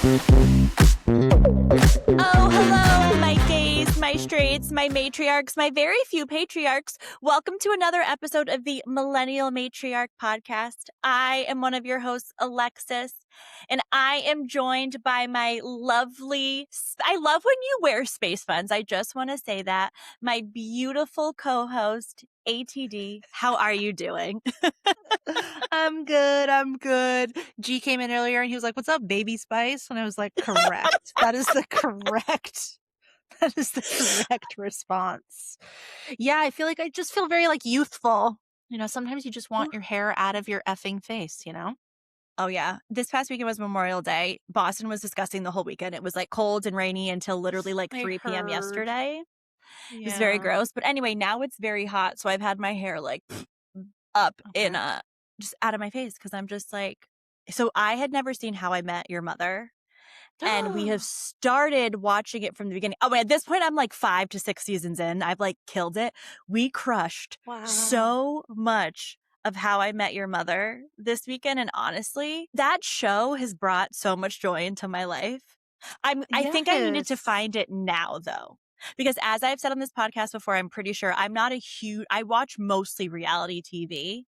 Oh, hello, my gays, my straights, my matriarchs, my very few patriarchs. Welcome to another episode of the Millennial Matriarch Podcast. I am one of your hosts, Alexis, and I am joined by my lovely, I love when you wear space funds. I just want to say that. My beautiful co-host, ATD. How are you doing? I'm good. G came in earlier and he was like, "What's up, baby spice?" And I was like, correct. That is the correct response. Yeah, I feel like I just feel very like youthful. You know, sometimes you just want your hair out of your effing face, you know? Oh, yeah. This past weekend was Memorial Day. Boston was disgusting the whole weekend. It was like cold and rainy until literally like I 3 p.m. heard. yesterday. It was very Yeah. gross. But anyway, now it's very hot. So I've had my hair like up in Okay. just out of my face because I'm just like, so I had never seen How I Met Your Mother. And we have started watching it from the beginning. Oh, at this point, I'm like 5 to 6 seasons in. I've like killed it. We crushed Wow. so much of How I Met Your Mother this weekend. And honestly, that show has brought so much joy into my life. I think I needed to Yes. find it now, though. Because as I've said on this podcast before, I'm pretty sure I'm not I watch mostly reality TV.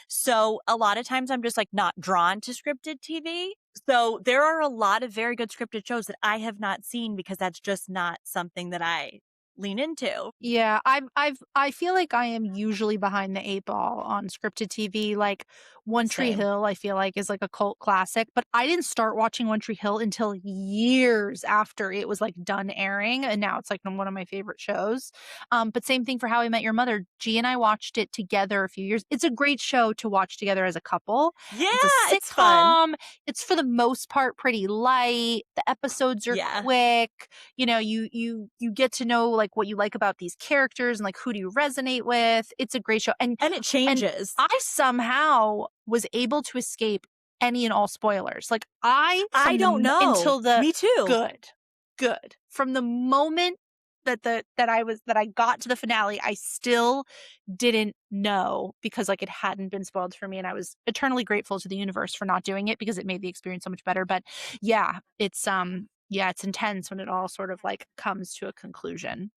So a lot of times I'm just like not drawn to scripted TV. So there are a lot of very good scripted shows that I have not seen because that's just not something that I lean into. Yeah, I feel like I am usually behind the 8 ball on scripted TV. Like One Tree Same. Hill, I feel like is like a cult classic, but I didn't start watching One Tree Hill until years after it was like done airing, and now it's like one of my favorite shows. But same thing for How I Met Your Mother. G and I watched it together a few years. It's a great show to watch together as a couple. Yeah, It's a it's fun. sitcom. It's for the most part pretty light. The episodes are Yeah. quick. You know, you get to know like what you like about these characters and like who do you resonate with. It's a great show. And it changes. I somehow was able to escape any and all spoilers. Like I don't know. until the Me too. good. From the moment that I got to the finale, I still didn't know because like it hadn't been spoiled for me, and I was eternally grateful to the universe for not doing it because it made the experience so much better. But yeah, it's intense when it all sort of like comes to a conclusion.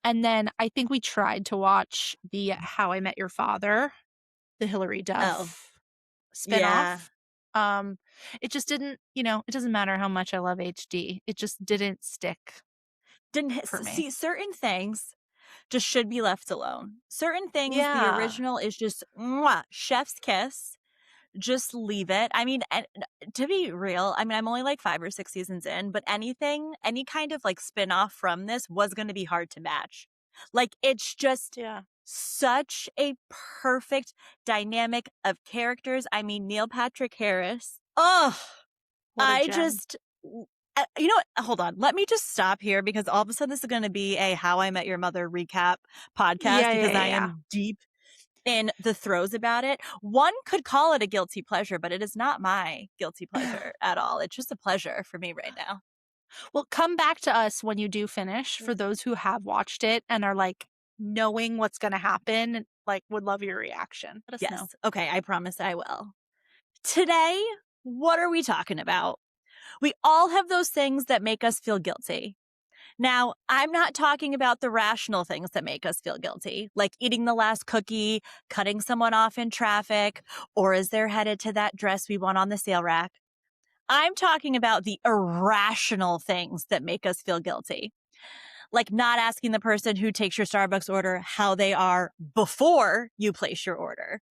And then I think we tried to watch the How I Met Your Father, the Hilary Duff spinoff. Yeah. It just didn't, it doesn't matter how much I love HD. It just didn't stick. Didn't for me. see certain things just should be left alone. Certain things, the Yeah. original is just chef's kiss. Just leave it. I mean, to be real, I mean, I'm only like 5 or 6 seasons in, but any kind of like spinoff from this was going to be hard to match. Like, it's just such a perfect dynamic of characters. I mean, Neil Patrick Harris. Oh, What a gem. you know what? Hold on. Let me just stop here because all of a sudden this is going to be a How I Met Your Mother recap podcast because I am deep in the throes about it. One could call it a guilty pleasure, but it is not my guilty pleasure at all. It's just a pleasure for me right now. Well, come back to us when you do finish for those who have watched it and are like knowing what's going to happen. Like, would love your reaction. Let us know. Okay. I promise I will. Today, what are we talking about? We all have those things that make us feel guilty. Now, I'm not talking about the rational things that make us feel guilty, like eating the last cookie, cutting someone off in traffic, or as they're headed to that dress we want on the sale rack. I'm talking about the irrational things that make us feel guilty, like not asking the person who takes your Starbucks order how they are before you place your order.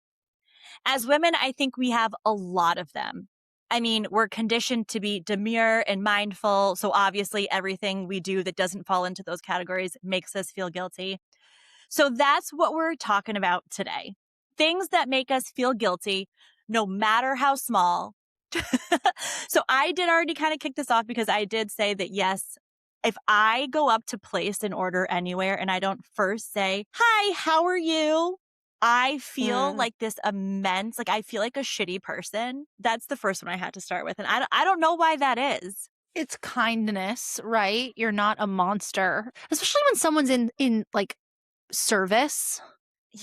As women, I think we have a lot of them. I mean, we're conditioned to be demure and mindful. So obviously everything we do that doesn't fall into those categories makes us feel guilty. So that's what we're talking about today. Things that make us feel guilty, no matter how small. So I did already kind of kick this off because I did say that, yes, if I go up to place an order anywhere and I don't first say, "Hi, how are you?" I feel like this immense, like I feel like a shitty person. That's the first one I had to start with. And I don't know why that is. It's kindness, right? You're not a monster. Especially when someone's in like service.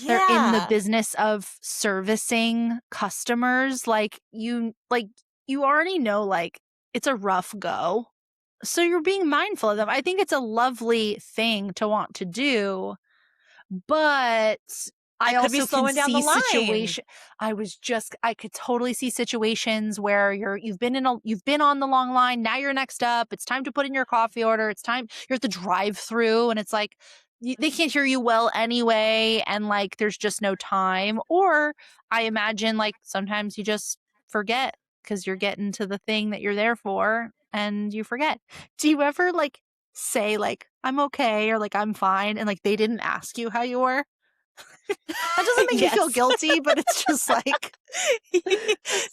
They're in the business of servicing customers. You already know, like, it's a rough go. So you're being mindful of them. I think it's a lovely thing to want to do, but I could be also can slowing down the see line. I could totally see situations where you've been on the long line. Now you're next up. It's time to put in your coffee order. It's time you're at the drive-through, and it's like they can't hear you well anyway, and like there's just no time. Or I imagine like sometimes you just forget because you're getting to the thing that you're there for, and you forget. Do you ever like say like I'm okay or like I'm fine, and like they didn't ask you how you were? That doesn't make me feel Yes. guilty, but it's just like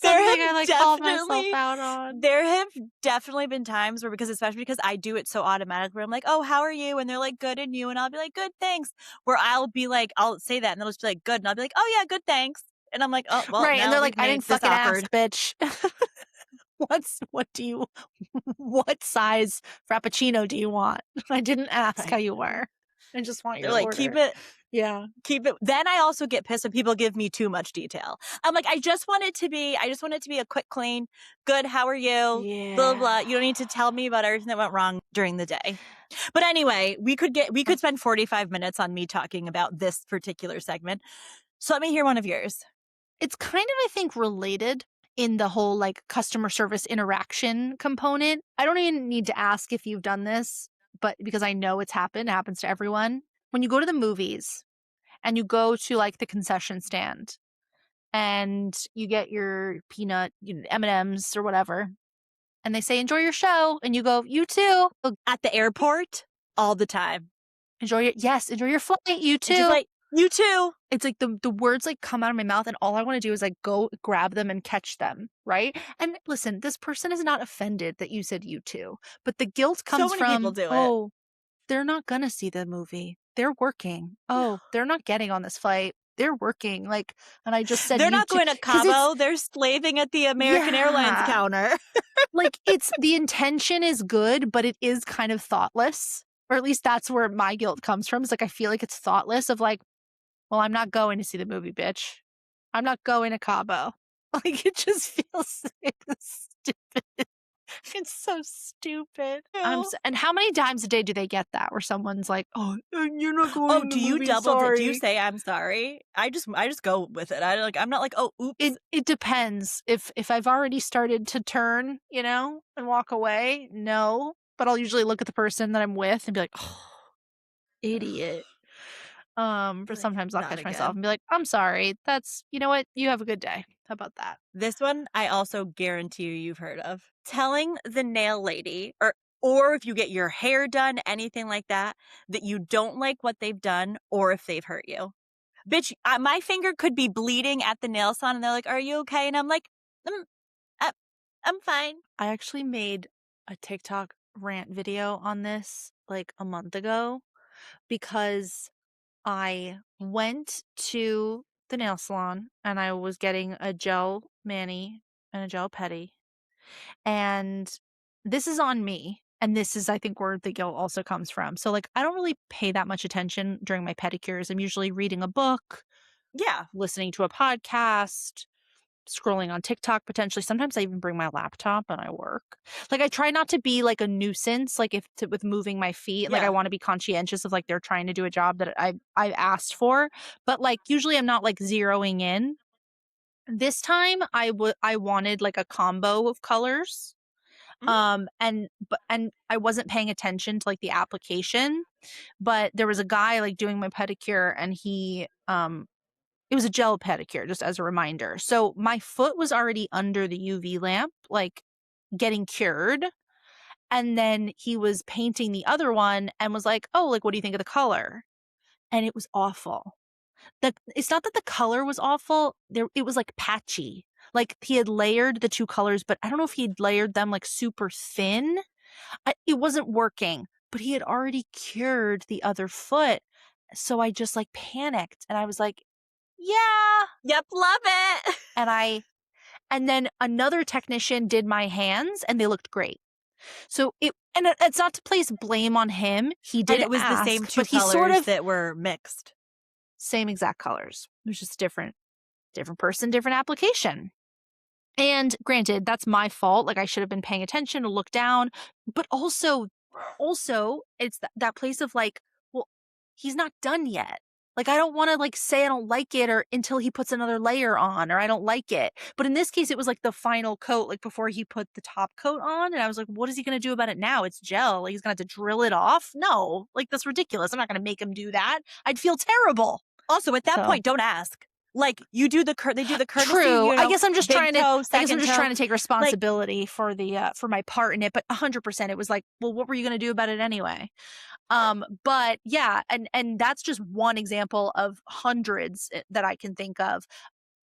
There something have I like call myself definitely out on. there have definitely been times where especially because I do it so automatically, I'm like, "Oh, how are you?" And they're like, "Good, and you?" And I'll be like, "Good, thanks." Where I'll be like, I'll say that and they'll just be like, "Good." And I'll be like, "Oh, yeah, good, thanks." And I'm like, "Oh, well, Right, and now they're like, we've "I made didn't this fucking ask, awkward." bitch." What size frappuccino do you want? I didn't ask how Right. you were. I just want you They're to like, order. Yeah. keep it. Then I also get pissed when people give me too much detail. I'm like, I just want it to be a quick, clean, good, how are you? Blah, blah, blah. Yeah. You don't need to tell me about everything that went wrong during the day. But anyway, we could spend 45 minutes on me talking about this particular segment. So let me hear one of yours. It's kind of, I think, related in the whole like customer service interaction component. I don't even need to ask if you've done this, but because I know it happens to everyone. When you go to the movies and you go to like the concession stand and you get your peanut M&Ms or whatever, and they say enjoy your show, and you go, you too. At the airport, all the time. Enjoy your flight, you And she's too. like, you too. It's like the words like come out of my mouth, and all I want to do is like go grab them and catch them, right? And listen, this person is not offended that you said you too, but the guilt So comes many people from, do it. oh, they're not gonna see the movie. They're working. Oh, they're not getting on this flight. They're working. Like, and I just said They're you not too going to because it's Cabo. They're slaving at the American Airlines yeah, counter. like it's the intention is good, but it is kind of thoughtless, or at least that's where my guilt comes from. It's like I feel like it's thoughtless of like, well, I'm not going to see the movie, bitch. I'm not going to Cabo. Like it just feels stupid. It's so stupid. Ew. And how many times a day do they get that where someone's like, "Oh, you're not going Oh, to the do you movie, do you sorry." say I'm sorry? I just go with it. I'm not like, "Oh, oops." It depends. If I've already started to turn, and walk away, no. But I'll usually look at the person that I'm with and be like, "Oh, idiot." But Like, sometimes I'll not catch myself again. and be like, "I'm sorry. That's you know what? You have a good day. How about that?" This one I also guarantee you've heard of. Telling the nail lady or if you get your hair done, anything like that, that you don't like what they've done or if they've hurt you. Bitch, my finger could be bleeding at the nail salon and they're like, "Are you okay?" And I'm like, uh, I'm fine." I actually made a TikTok rant video on this like a month ago because I went to the nail salon and I was getting a gel mani and a gel pedi. And this is on me. And this is, I think, where the guilt also comes from. So, like, I don't really pay that much attention during my pedicures. I'm usually reading a book, Yeah. listening to a podcast, scrolling on TikTok potentially. Sometimes I even bring my laptop and I work. Like I try not to be like a nuisance, like with moving my feet. Like I Yeah. want to be conscientious of like they're trying to do a job that I've asked for, but like usually I'm not like zeroing in. This time I wanted like a combo of colors. Mhm. And I wasn't paying attention to like the application, but there was a guy like doing my pedicure and he it was a gel pedicure, just as a reminder. So my foot was already under the UV lamp, like getting cured. And then he was painting the other one and was like, "Oh, like, what do you think of the color?" And it was awful. It's not that the color was awful. It was like patchy. Like he had layered the two colors, but I don't know if he had layered them like super thin. It wasn't working, but he had already cured the other foot. So I just like panicked and I was like, yeah, Yep, love it. and then another technician did my hands and they looked great. So it's not to place blame on him. He And did it was the same ask, two but he sort colors of that were mixed. same exact colors. It was just different person, different application. And granted, that's my fault. Like I should have been paying attention to look down, but also it's that place of like, well, he's not done yet. Like I don't want to like say I don't like it or until he puts another layer on or I don't like it. But in this case, it was like the final coat, like before he put the top coat on. And I was like, what is he going to do about it now? It's gel. Like he's going to have to drill it off. No, like that's ridiculous. I'm not going to make him do that. I'd feel terrible. Also, at that point, don't ask. Like you do they do the courtesy. True. You know, I guess I'm just trying to take toe. responsibility for the for my part in it. But 100%, it was like, well, what were you going to do about it anyway? But yeah, and that's just one example of hundreds that I can think of.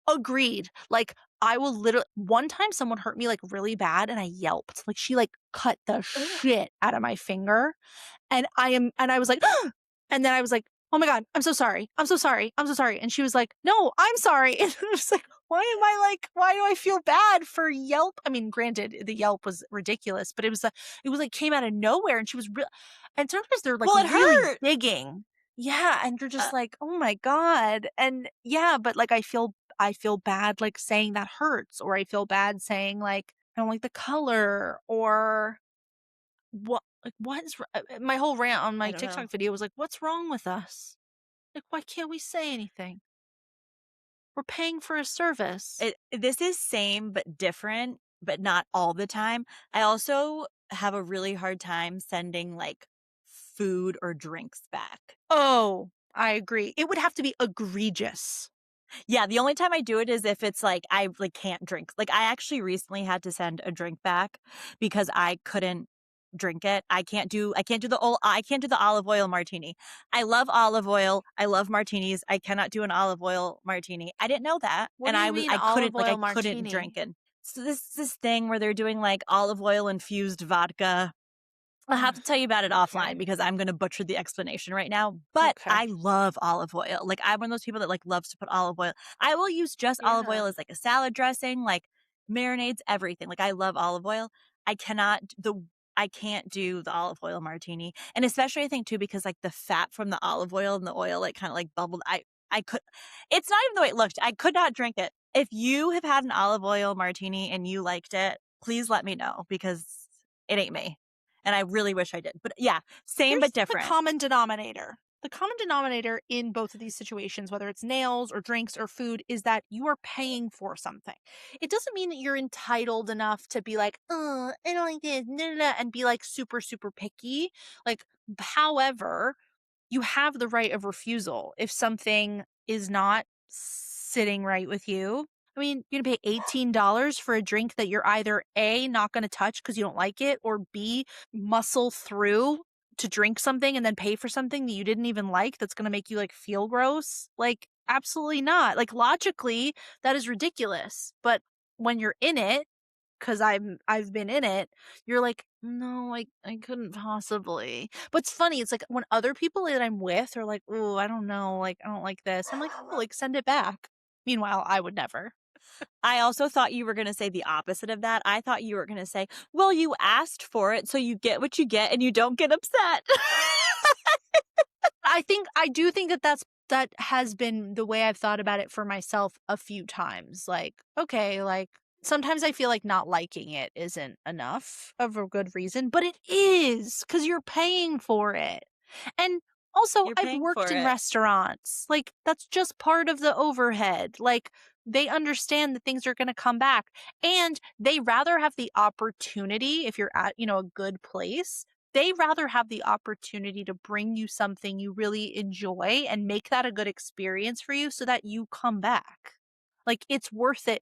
Agreed. Like I will literally one time someone hurt me like really bad and I yelped. Like she like cut the shit out of my finger. And I was like, and then I was like, oh my God, I'm so sorry. I'm so sorry. I'm so sorry. And she was like, no, I'm sorry. And I was like, why do I feel bad for Yelp? I mean, granted, the Yelp was ridiculous, but it was like came out of nowhere and she was real. And sometimes they're like, well, it really hurt. digging. Yeah. And you're just like, oh my God. And yeah, but like, I feel bad like saying that hurts, or I feel bad saying like, I don't like the color, or what is my whole rant on my TikTok video was like, what's wrong with us? Like, why can't we say anything? We're paying for a service. This is same but different, but not all the time. I also have a really hard time sending like food or drinks back. Oh, I agree. It would have to be egregious. Yeah, the only time I do it is if it's like I like can't drink. Like I actually recently had to send a drink back because I couldn't drink it. I can't do the olive oil martini. I love olive oil. I love martinis. I cannot do an olive oil martini. I didn't know that. What do you mean olive oil I couldn't martini? drink it. So this thing where they're doing like olive oil infused vodka. I'll have to tell you about it offline because I'm going to butcher the explanation right now. But I love olive oil. Like I'm one of those people that like loves to put olive oil. I will use just olive oil as like a salad dressing, like marinades, everything. Like I love olive oil. I can't do the olive oil martini. And especially I think too because like the fat from the olive oil and the oil like kind of like bubbled. It's not even the way it looked. I could not drink it. If you have had an olive oil martini and you liked it, please let me know because it ain't me. And I really wish I did. But yeah, same but different. The common denominator. The common denominator in both of these situations, whether it's nails or drinks or food, is that you are paying for something. It doesn't mean that you're entitled enough to be like, oh, I don't like this, and be like super, super picky. Like, however, you have the right of refusal if something is not sitting right with you. I mean, you're going to pay $18 for a drink that you're either A, not going to touch because you don't like it, or B, muscle through to drink something and then pay for something that you didn't even like that's going to make you like feel gross. Like, absolutely not. Like, logically, that is ridiculous. But when you're in it, because I've been in it, you're like, no, I couldn't possibly. But it's funny, it's like when other people that I'm with are like, oh, I don't know, like I don't like this. I'm like, oh, like send it back. Meanwhile, I would never. I also thought you were going to say the opposite of that. I thought you were going to say, well, you asked for it, so you get what you get and you don't get upset. I do think that has been the way I've thought about it for myself a few times. Like, okay, like sometimes I feel like not liking it isn't enough of a good reason, but it is because you're paying for it. And also, I've worked in restaurants. Like, that's just part of the overhead. Like, they understand that things are going to come back. And they rather have the opportunity, if you're at, a good place, they rather have the opportunity to bring you something you really enjoy and make that a good experience for you so that you come back. Like, it's worth it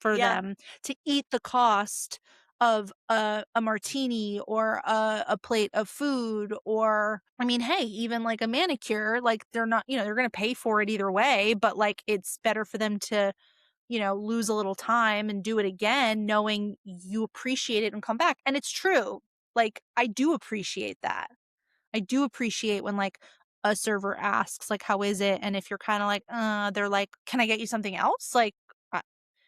for them to eat the cost of a martini or a plate of food, or I mean, hey, even like a manicure, like they're not, they're going to pay for it either way, but like it's better for them to, lose a little time and do it again, knowing you appreciate it and come back. And it's true. Like, I do appreciate that. I do appreciate when like a server asks like, how is it? And if you're kind of like, they're like, can I get you something else? Like,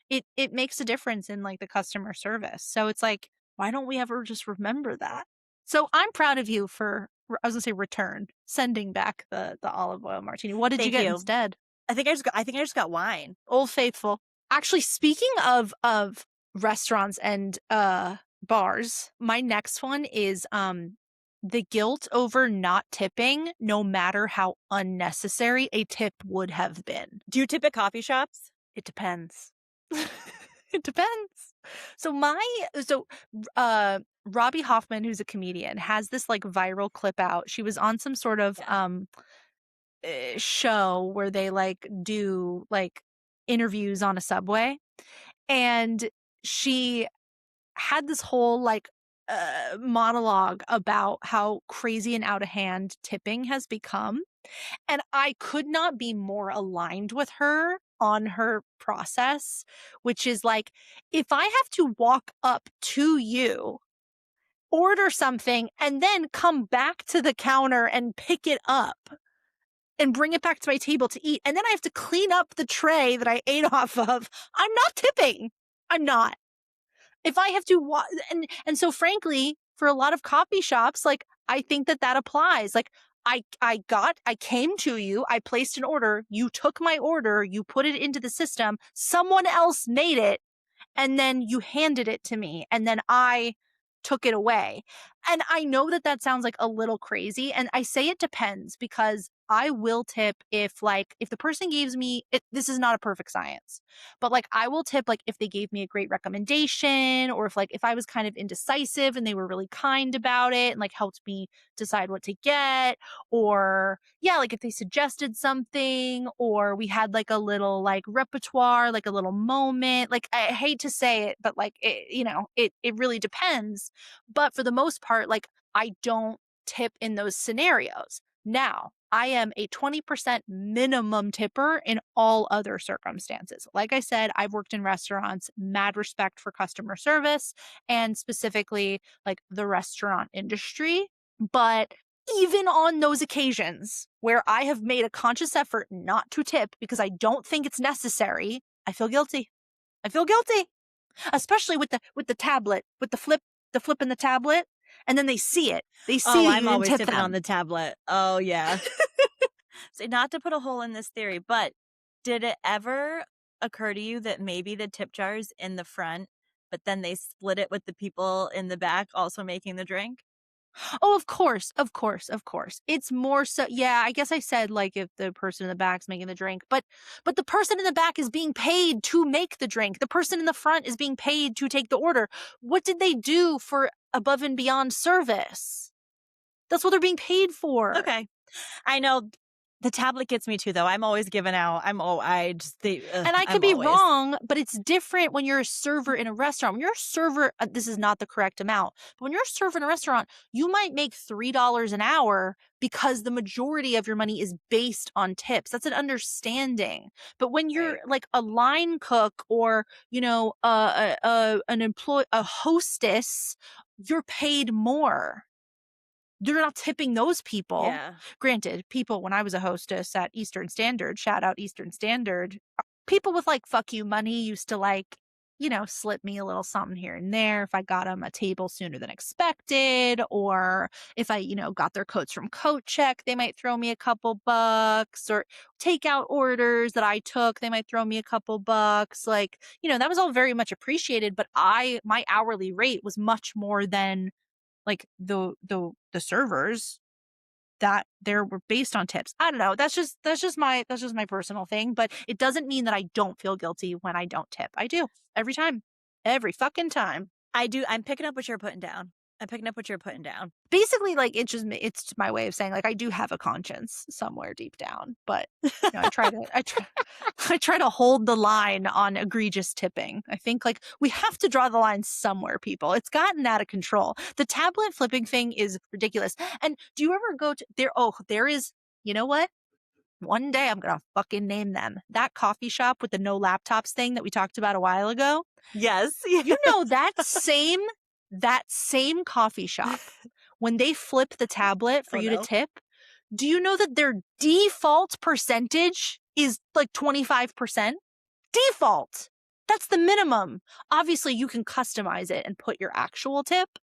it makes a difference in like the customer service. So it's like, why don't we ever just remember that? So I'm proud of you for, I was gonna say sending back the olive oil martini. What did you get instead? I think I just got wine. Old Faithful. Actually, speaking of restaurants and bars. My next one is the guilt over not tipping, no matter how unnecessary a tip would have been. Do you tip at coffee shops? It depends. It depends. Robbie Hoffman, who's a comedian, has this like viral clip out. She was on some sort of show where they like do like interviews on a subway, and she had this whole like monologue about how crazy and out of hand tipping has become. And I could not be more aligned with her on her process, which is like, if I have to walk up to you, order something, and then come back to the counter and pick it up and bring it back to my table to eat, and then I have to clean up the tray that I ate off of, I'm not tipping. I'm not. If I have to and so frankly, for a lot of coffee shops, like I think that applies. Like I came to you, I placed an order, you took my order, you put it into the system, someone else made it, and then you handed it to me, and then I took it away. And I know that sounds like a little crazy, and I say it depends, because I will tip if the person gives me this is not a perfect science, but like I will tip like if they gave me a great recommendation, or if I was kind of indecisive and they were really kind about it and like helped me decide what to get, or like if they suggested something, or we had like a little like repertoire, like a little moment. Like I hate to say it, but like it really depends. But for the most part, like I don't tip in those scenarios. Now, I am a 20% minimum tipper in all other circumstances. Like I said, I've worked in restaurants, mad respect for customer service, and specifically like the restaurant industry. But even on those occasions where I have made a conscious effort not to tip because I don't think it's necessary, I feel guilty. I feel guilty. Especially with the tablet, with the flip in the tablet, and then they see it. They see that I'm you always didn't tip tipping them. on the tablet. Oh yeah. So not to put a hole in this theory, but did it ever occur to you that maybe the tip jar's in the front, but then they split it with the people in the back also making the drink? Oh, of course. It's more so, yeah, I guess I said like if the person in the back's making the drink, but the person in the back is being paid to make the drink. The person in the front is being paid to take the order. What did they do for above and beyond service? That's what they're being paid for. Okay. I know the tablet gets me too, though. I'm always giving out. And I could be wrong, but it's different when you're a server in a restaurant. When you're a server, this is not the correct amount, but when you're a server in a restaurant, you might make $3 an hour because the majority of your money is based on tips. That's an understanding. But when you're like a line cook or, a hostess, you're paid more. You're not tipping those people. Yeah. Granted, people, when I was a hostess at Eastern Standard, shout out Eastern Standard, people with like fuck you money used to like, slip me a little something here and there if I got them a table sooner than expected, or if I, got their coats from Coat Check, they might throw me a couple bucks, or takeout orders that I took, they might throw me a couple bucks. Like, that was all very much appreciated, but my hourly rate was much more than like the servers that there were based on tips. I don't know. That's just my personal thing, but it doesn't mean that I don't feel guilty when I don't tip. I do every time, every fucking time. I do. I'm picking up what you're putting down. Basically, like it's my way of saying like I do have a conscience somewhere deep down, but I try to hold the line on egregious tipping. I think like we have to draw the line somewhere, people. It's gotten out of control. The tablet flipping thing is ridiculous. And do you ever go to there? Oh, there is. You know what? One day I'm gonna fucking name them. That coffee shop with the no laptops thing that we talked about a while ago. Yes. You know that same coffee shop, when they flip the tablet for you to tip, do you know that their default percentage is like 25%? Default. That's the minimum. Obviously, you can customize it and put your actual tip.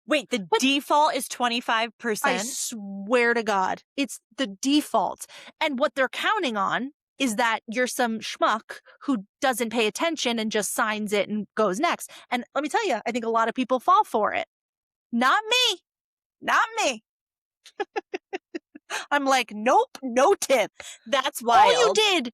Wait, the default is 25%? I swear to God, it's the default. And what they're counting on is that you're some schmuck who doesn't pay attention and just signs it and goes next. And let me tell you, I think a lot of people fall for it. Not me. Not me. I'm like, nope, no tip. That's wild. All you did.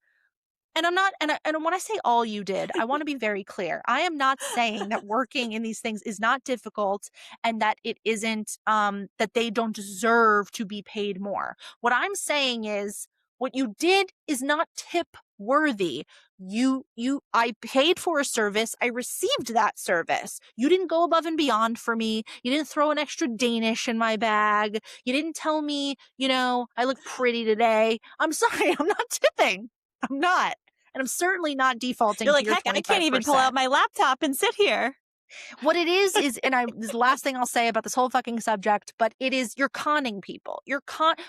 And I'm not, and when I say all you did, I want to be very clear. I am not saying that working in these things is not difficult and that it isn't, that they don't deserve to be paid more. What I'm saying is what you did is not tip worthy. I paid for a service. I received that service. You didn't go above and beyond for me. You didn't throw an extra Danish in my bag. You didn't tell me, I look pretty today. I'm sorry. I'm not tipping. I'm not. And I'm certainly not defaulting You're like, to your heck, 25%. I can't even pull out my laptop and sit here. What it is, this is the last thing I'll say about this whole fucking subject, but it is you're conning people.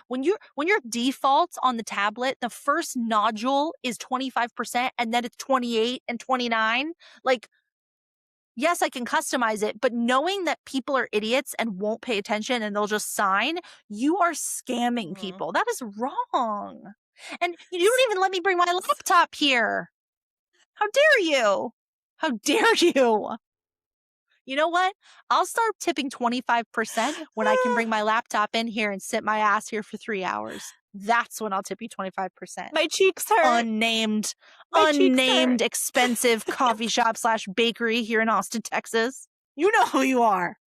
When your default on the tablet, the first nodule is 25% and then it's 28 and 29. Like, yes, I can customize it, but knowing that people are idiots and won't pay attention and they'll just sign, you are scamming people. That is wrong. And you don't even let me bring my laptop here. How dare you? How dare you? You know what? I'll start tipping 25% when I can bring my laptop in here and sit my ass here for 3 hours. That's when I'll tip you 25%. My cheeks hurt. Unnamed, expensive coffee shop / bakery here in Austin, Texas. You know who you are.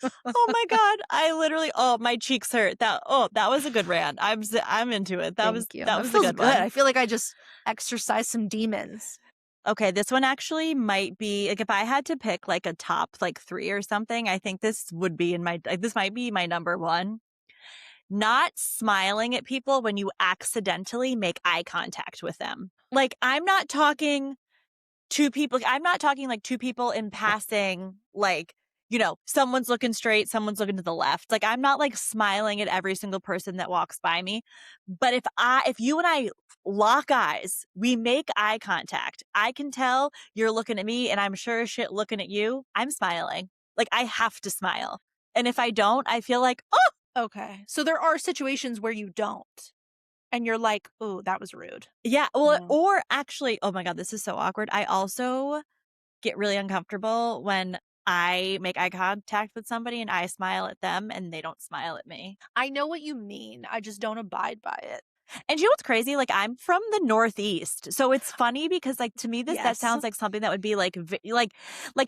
Oh my God. I literally, my cheeks hurt. That was a good rant. I'm into it. That was a good one. I feel like I just exercised some demons. Okay, this one actually might be, like, if I had to pick like a top like 3 or something, I think this would be this might be my number one. Not smiling at people when you accidentally make eye contact with them. Like, I'm not talking two people in passing, like, someone's looking straight, someone's looking to the left. Like, I'm not like smiling at every single person that walks by me. But if you and I lock eyes, we make eye contact, I can tell you're looking at me and I'm sure as shit looking at you. I'm smiling. Like, I have to smile. And if I don't, I feel like, oh. Okay. So there are situations where you don't. And you're like, oh, that was rude. Yeah. Well, or actually, oh my God, this is so awkward. I also get really uncomfortable when I make eye contact with somebody and I smile at them and they don't smile at me. I know what you mean. I just don't abide by it. And you know what's crazy? Like, I'm from the Northeast. So it's funny because, like, to me, that sounds like something that would be like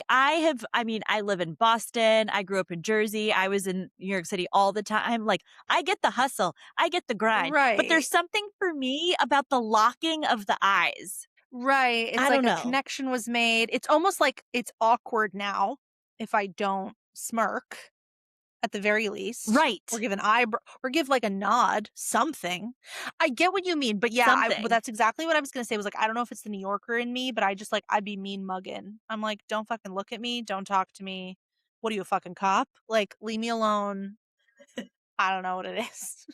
I live in Boston. I grew up in Jersey. I was in New York City all the time. Like, I get the hustle. I get the grind. Right. But there's something for me about the locking of the eyes. Right. It's like a connection was made. It's almost like it's awkward now if I don't smirk. At the very least. Right. Or give an eyebrow, or give like a nod, something. I get what you mean, but yeah, but that's exactly what I was going to say. Was like, I don't know if it's the New Yorker in me, but I just like, I'd be mean mugging. I'm like, don't fucking look at me. Don't talk to me. What are you, a fucking cop? Like, leave me alone. I don't know what it is.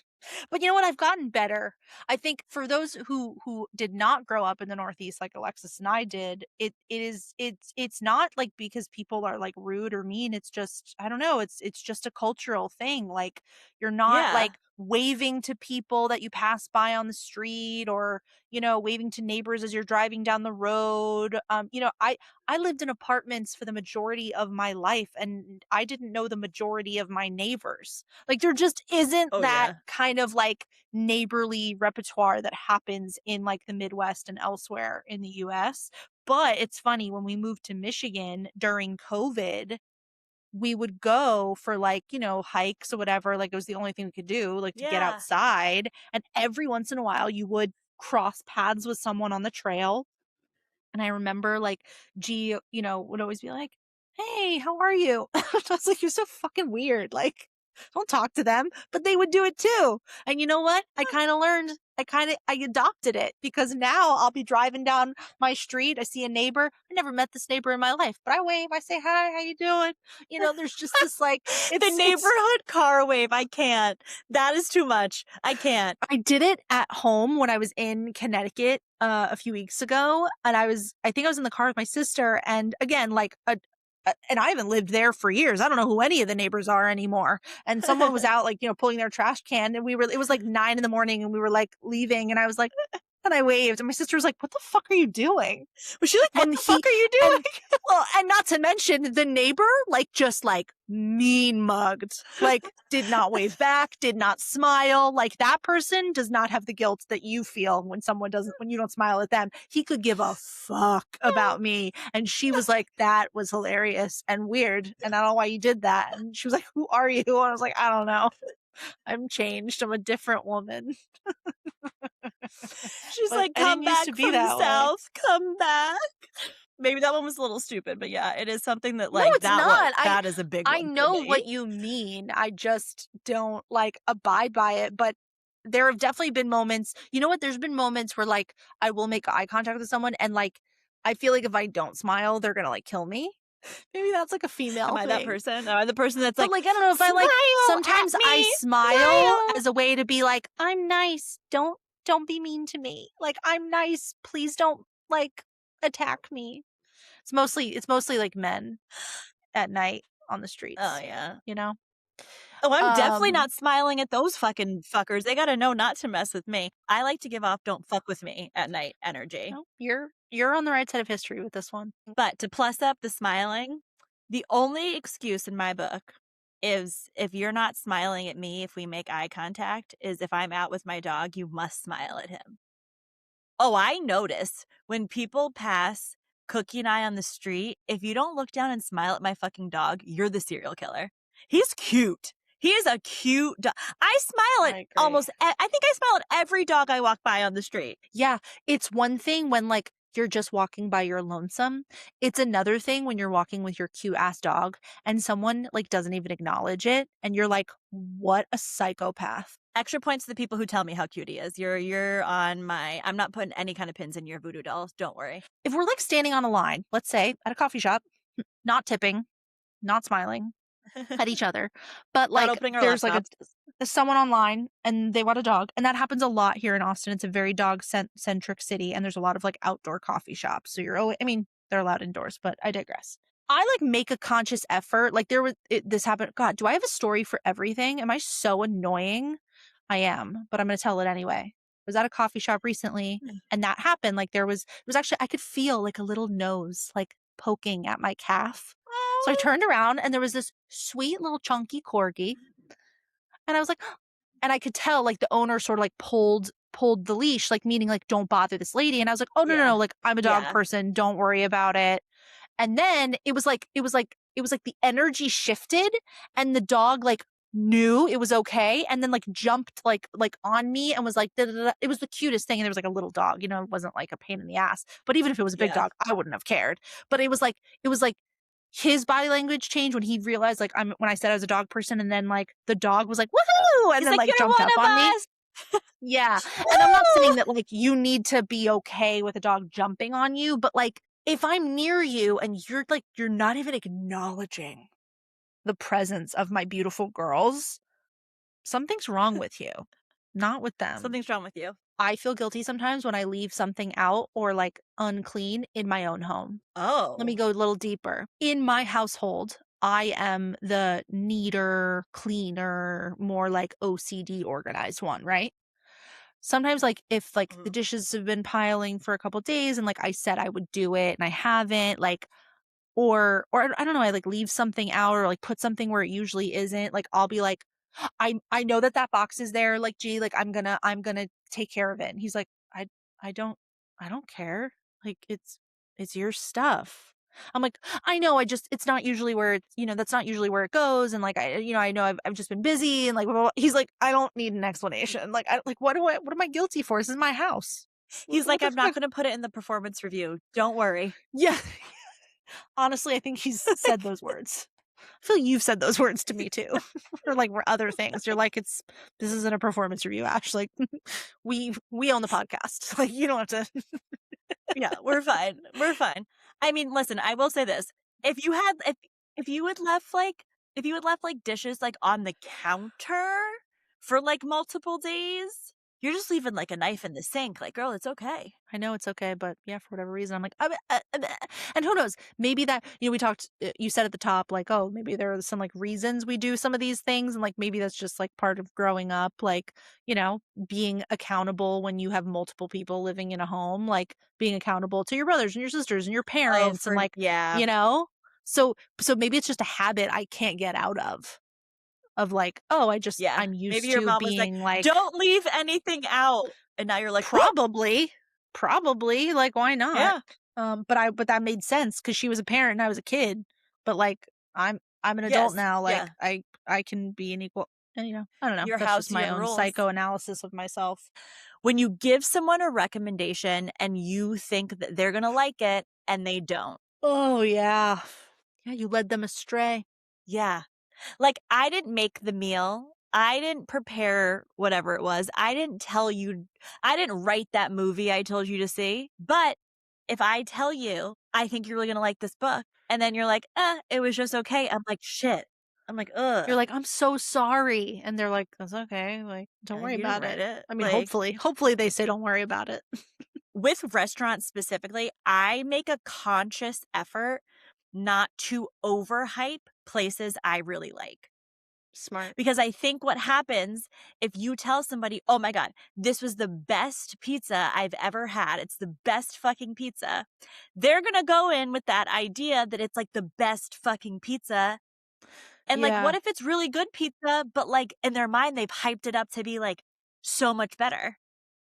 But you know what? I've gotten better. I think for those who did not grow up in the Northeast like Alexis and I did, it's not like because people are like rude or mean. It's just, I don't know. It's just a cultural thing. Like, you're not like waving to people that you pass by on the street, or waving to neighbors as you're driving down the road. I lived in apartments for the majority of my life, and I didn't know the majority of my neighbors. Like, there just isn't kind of like neighborly repertoire that happens in like the Midwest and elsewhere in the US. But it's funny, when we moved to Michigan during COVID, we would go for like, hikes or whatever. Like, it was the only thing we could do, like, to get outside. And every once in a while you would cross paths with someone on the trail. And I remember like G, would always be like, hey, how are you? I was like, you're so fucking weird. Like, don't talk to them. But they would do it too. And you know what? I kind of learned, I adopted it, because now I'll be driving down my street. I see a neighbor. I never met this neighbor in my life, but I wave. I say, hi, how you doing? There's just this like, the neighborhood car wave. I can't. That is too much. I can't. I did it at home when I was in Connecticut a few weeks ago. And I think I was in the car with my sister. And again, like and I haven't lived there for years. I don't know who any of the neighbors are anymore. And someone was out, like, pulling their trash can, and it was like 9 a.m, and we were like leaving. And I was like, And I waved, and my sister was like, "What the fuck are you doing?" Was she like, what And the fuck are you doing? well, and not to mention the neighbor, like, just like mean mugged, like, did not wave back, did not smile. Like, that person does not have the guilt that you feel when when you don't smile at them. He could give a fuck about me. And she was like, that was hilarious and weird. And I don't know why you did that. And she was like, who are you? And I was like, I don't know. I'm changed. I'm a different woman. She's But like, I come didn't used back to be from the that way. south, come back. Maybe that one was a little stupid, but yeah, it is something that like No, it's that not. that is a big one. I for know me. what you mean. I just don't like abide by it. But there have definitely been moments. You know what? There's been moments where like I will make eye contact with someone, and like I feel like if I don't smile, they're gonna like kill me. Maybe that's like a female Am I that thing. person? Am I the person that's But like, like I don't know if I like. Sometimes I smile smile. as a way to be like, I'm nice. Don't be mean to me. Like, I'm nice. Please don't like attack me. It's mostly like men at night on the streets. Oh yeah. You know? Oh, I'm definitely not smiling at those fucking fuckers. They gotta know not to mess with me. I like to give off "don't fuck with me" at night energy. No, you're on the right side of history with this one. But to plus up the smiling, the only excuse in my book is if you're not smiling at me if we make eye contact is if I'm out with my dog, you must smile at him. Oh, I notice when people pass Cookie and I on the street, if you don't look down and smile at my fucking dog, you're the serial killer. He's cute. He is a cute dog. I smile at I think I smile at every dog I walk by on the street. Yeah, it's one thing when like you're just walking by your lonesome. It's another thing when you're walking with your cute ass dog and someone like doesn't even acknowledge it and you're like, what a psychopath. Extra points to the people who tell me how cute he is. You're on my, I'm not putting any kind of pins in your voodoo dolls. Don't worry. If we're like standing on a line, let's say at a coffee shop, not tipping, not smiling at each other, but like there's like someone online and they want a dog, and that happens a lot here in Austin. It's a very dog centric city, and there's a lot of like outdoor coffee shops. So they're allowed indoors, but I digress. I like make a conscious effort. Like this happened. God, do I have a story for everything? Am I so annoying? I am, but I'm going to tell it anyway. I was at a coffee shop recently and that happened. Like it was actually, I could feel like a little nose like poking at my calf. So I turned around and there was this sweet little chunky corgi. And I was like, and I could tell like the owner sort of like pulled the leash, like meaning like, don't bother this lady. And I was like, oh no, like I'm a dog person. Don't worry about it. And then it was like the energy shifted and the dog like knew it was okay and then like jumped like on me and was like da-da-da. It was the cutest thing, and there was like a little dog, it wasn't like a pain in the ass, but even if it was a big dog I wouldn't have cared. But it was like his body language changed when he realized like when I said I was a dog person, and then like the dog was like woohoo and then like jumped up on me. Yeah. And I'm not saying that like you need to be okay with a dog jumping on you, but like if I'm near you and you're not even acknowledging the presence of my beautiful girls, something's wrong with you, not with them. Something's wrong with you. I feel guilty sometimes when I leave something out or like unclean in my own home. Oh. Let me go a little deeper. In my household, I am the neater, cleaner, more like OCD organized one, right? Sometimes like if like the dishes have been piling for a couple days and like I said I would do it and I haven't, like or I don't know, I like leave something out or like put something where it usually isn't, like I'll be like, I know that box is there, like gee, like I'm gonna take care of it. And he's like, I don't care, like it's your stuff. I'm like, I know, it's not usually where it's, that's not usually where it goes, and like I know I've just been busy and like blah, blah, blah. He's like, I don't need an explanation. Like what am I guilty for? This is my house. He's like, I'm not going to put it in the performance review. Don't worry. Yeah. Honestly, I think he's said those words. I feel you've said those words to me too. Or like other things. You're like, this isn't a performance review, Ash. Like we own the podcast. Like you don't have to. Yeah, we're fine. We're fine. I mean, listen, I will say this. If you had left like dishes like on the counter for like multiple days, You're just leaving like a knife in the sink. Like, girl, it's okay. I know it's okay, but yeah, for whatever reason, I'm like, and who knows? Maybe that, we talked, you said at the top, like, oh, maybe there are some like reasons we do some of these things. And like, maybe that's just like part of growing up, like, being accountable when you have multiple people living in a home, like being accountable to your brothers and your sisters and your Oh, parents. And like, yeah. so maybe it's just a habit I can't get out of like, oh, Yeah. I'm Maybe used your to mom was like, being like, don't leave anything out. And now you're like, whoop. probably, like, why not? Yeah. But that made sense because she was a parent and I was a kid. But like, I'm an adult Yes. now. Like, Yeah. I can be an equal. And I don't know. Your That's house, just my your own rules. psychoanalysis of myself. When you give someone a recommendation and you think that they're going to like it and they don't. Oh yeah, yeah. You led them astray. Yeah. Like, I didn't make the meal. I didn't prepare whatever it was. I didn't write that movie I told you to see. But if I tell you, I think you're really going to like this book, and then you're like, it was just okay. I'm like, shit. I'm like, ugh. You're like, I'm so sorry, and they're like, that's okay. Like, don't worry You didn't about write it. it. I mean, Like, hopefully they say don't worry about it. with restaurants specifically, I make a conscious effort not to overhype places I really like. Smart. Because I think what happens if you tell somebody, oh my God, this was the best pizza I've ever had. It's the best fucking pizza. They're going to go in with that idea that it's like the best fucking pizza. And like, what if it's really good pizza, but like in their mind, they've hyped it up to be like so much better.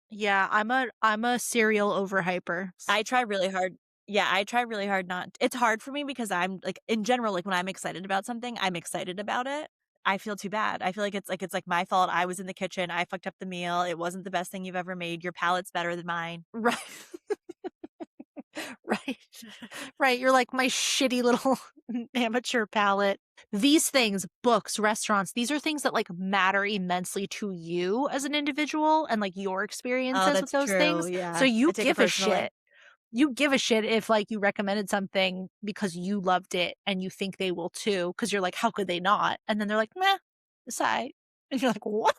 Yeah, I'm a serial overhyper. I try really hard. Yeah, I try really hard not. It's hard for me because I'm like, in general, like when I'm excited about something, I'm excited about it. I feel too bad. I feel like it's like my fault. I was in the kitchen. I fucked up the meal. It wasn't the best thing you've ever made. Your palate's better than mine. Right. Right. Right. You're like my shitty little amateur palate. These things, books, restaurants, these are things that like matter immensely to you as an individual and like your Oh, experiences with that's those true. things. Yeah. So you I take it give a personally. shit. You give a shit if like you recommended something because you loved it and you think they will too. Cause you're like, how could they not? And then they're like, meh, decide. And you're like, what?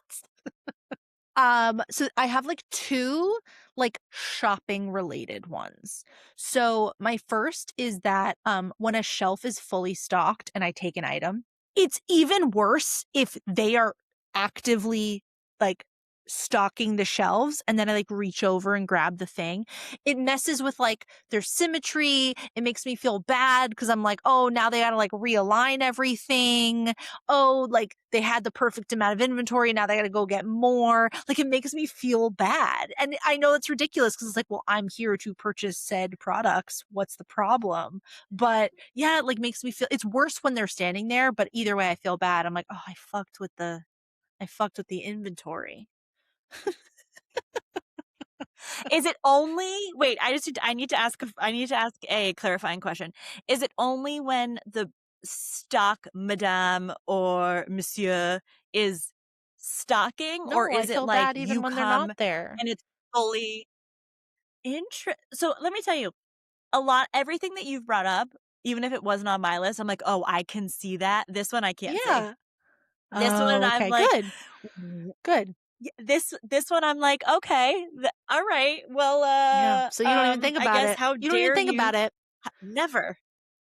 So I have like two like shopping related ones. So my first is that when a shelf is fully stocked and I take an item, it's even worse if they are actively like stocking the shelves and then I like reach over and grab the thing. It messes with like their symmetry. It makes me feel bad because I'm like, oh, now they gotta like realign everything. Oh, like they had the perfect amount of inventory. Now they got to go get more. Like it makes me feel bad. And I know it's ridiculous because it's like, well, I'm here to purchase said products. What's the problem? But yeah, it like makes me feel it's worse when they're standing there. But either way, I feel bad. I'm like, oh, I fucked with the inventory. Is it only wait, I need to ask a clarifying question. Is it only when the stock madame or monsieur is stocking, or No, I is it feel like bad even you when they're come not there. and it's fully so let me tell you, everything that you've brought up, even if it wasn't on my list, I'm like, oh, I can see that. This one I can't see. Yeah. This one Oh, I'm okay. like, Good. this one I'm like, okay, all right, well, Yeah. So you don't even think I about guess it. how You don't even dare think you? about it. Never,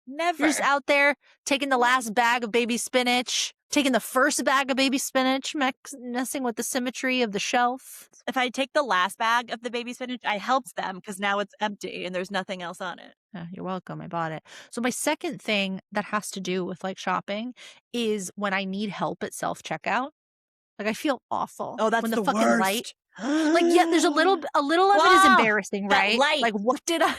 You're just never. out there taking the last bag of baby spinach, taking the first bag of baby spinach, messing with the symmetry of the shelf. If I take the last bag of the baby spinach, I helped them because now it's empty and there's nothing else on it. Yeah, you're welcome. I bought it. So my second thing that has to do with like shopping is when I need help at self-checkout. Like I feel awful Oh, that's when the the fucking light. worst. Like yeah, there's a little of it is Wow, embarrassing, that right? light. Like what did I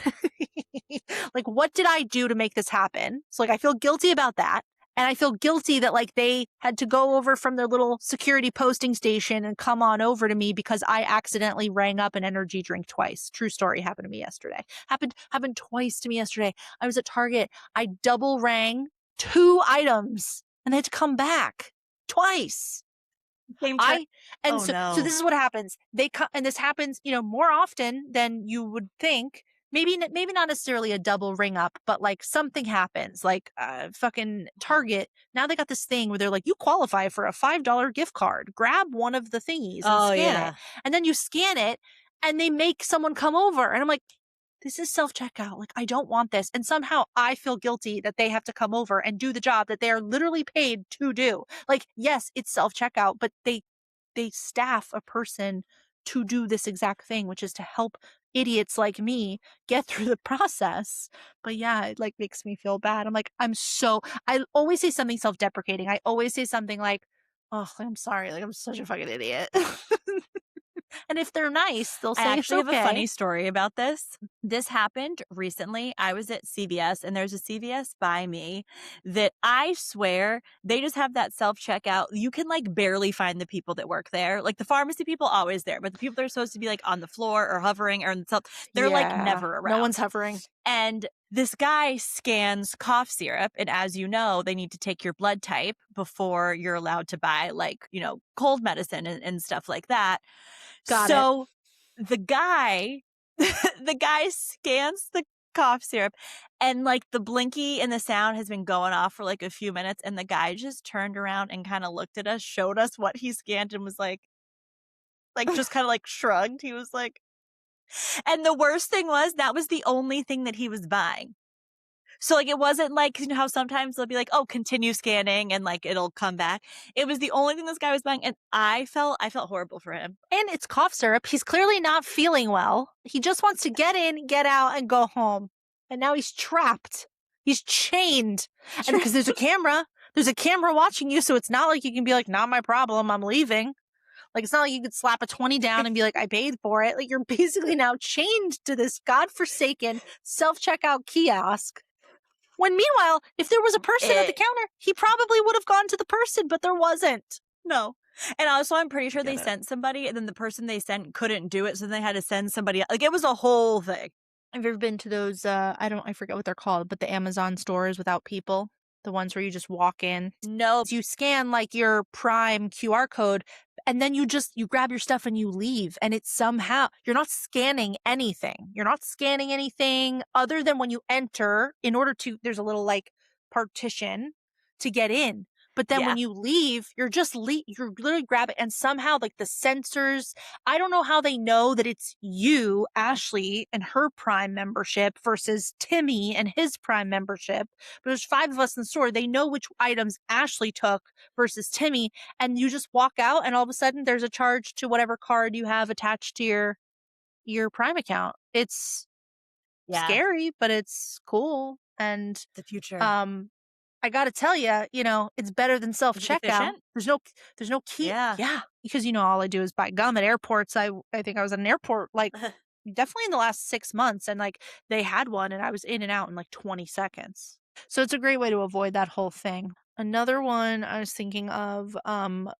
like what did I do to make this happen? So like I feel guilty about that. And I feel guilty that like they had to go over from their little security posting station and come on over to me because I accidentally rang up an energy drink twice. True story, happened to me yesterday. Happened twice to me yesterday. I was at Target. I double rang 2 items and they had to come back twice. Same trip. And Oh so no. this is what happens. They come, and this happens, more often than you would think. maybe not necessarily a double ring up, but like something happens, like fucking Target. Now they got this thing where they're like, you qualify for a $5 gift card. Grab one of the thingies and Oh, scan it. yeah. And then you scan it and they make someone come over. And I'm like, this is self checkout. Like, I don't want this. And somehow I feel guilty that they have to come over and do the job that they are literally paid to do. Like, yes, it's self checkout, but they staff a person to do this exact thing, which is to help idiots like me get through the process. But yeah, it like makes me feel bad. I'm like, I always say something self-deprecating. I always say something like, oh, I'm sorry. Like, I'm such a fucking idiot. And if they're nice, they'll I say it's actually have a funny okay. story about this. This happened recently. I was at CVS and there's a CVS by me that I swear they just have that self-checkout. You can like barely find the people that work there. Like the pharmacy people always there, but the people that are supposed to be like on the floor or hovering or they're like Yeah. never No around. one's hovering. And this guy scans cough syrup. And as you know, they need to take your blood type before you're allowed to buy like, cold medicine and stuff like that. Got it. So the guy, the guy scans the cough syrup and like the blinky and the sound has been going off for like a few minutes. And the guy just turned around and kind of looked at us, showed us what he scanned and was like just kind of like shrugged. He was like, and the worst thing was that was the only thing that he was buying. So like it wasn't like, how sometimes they'll be like, oh, continue scanning and like it'll come back. It was the only thing this guy was buying. And I felt horrible for him. And it's cough syrup. He's clearly not feeling well. He just wants to get in, get out, and go home. And now he's trapped. He's chained. And because there's a camera watching you. So it's not like you can be like, not my problem, I'm leaving. Like, it's not like you could slap a 20 down and be like, I paid for it. Like, you're basically now chained to this godforsaken self-checkout kiosk. When meanwhile, if there was a person at the counter, he probably would have gone to the person, but there wasn't. No. And also, I'm pretty sure they Get it. sent somebody and then the person they sent couldn't do it. So they had to send somebody else. Like, it was a whole thing. Have you ever been to those, I forget what they're called, but the Amazon stores without people? The ones where you just walk in? No. You scan like your Prime QR code and then you grab your stuff and you leave. And it's somehow, you're not scanning anything. You're not scanning anything other than when you enter in order to, there's a little like partition to get in. But then when you leave, you're literally grabbing, and somehow like the sensors, I don't know how they know that it's you, Ashlie, and her Prime membership versus Timmy and his Prime membership. But there's 5 of us in the store. They know which items Ashlie took versus Timmy. And you just walk out and all of a sudden there's a charge to whatever card you have attached to your Prime account. It's scary, but it's cool. And the future. I got to tell you, it's better than self-checkout. There's no key. Yeah. Because, all I do is buy gum at airports. I think I was at an airport, like, definitely in the last 6 months. And, like, they had one and I was in and out in, like, 20 seconds. So it's a great way to avoid that whole thing. Another one I was thinking of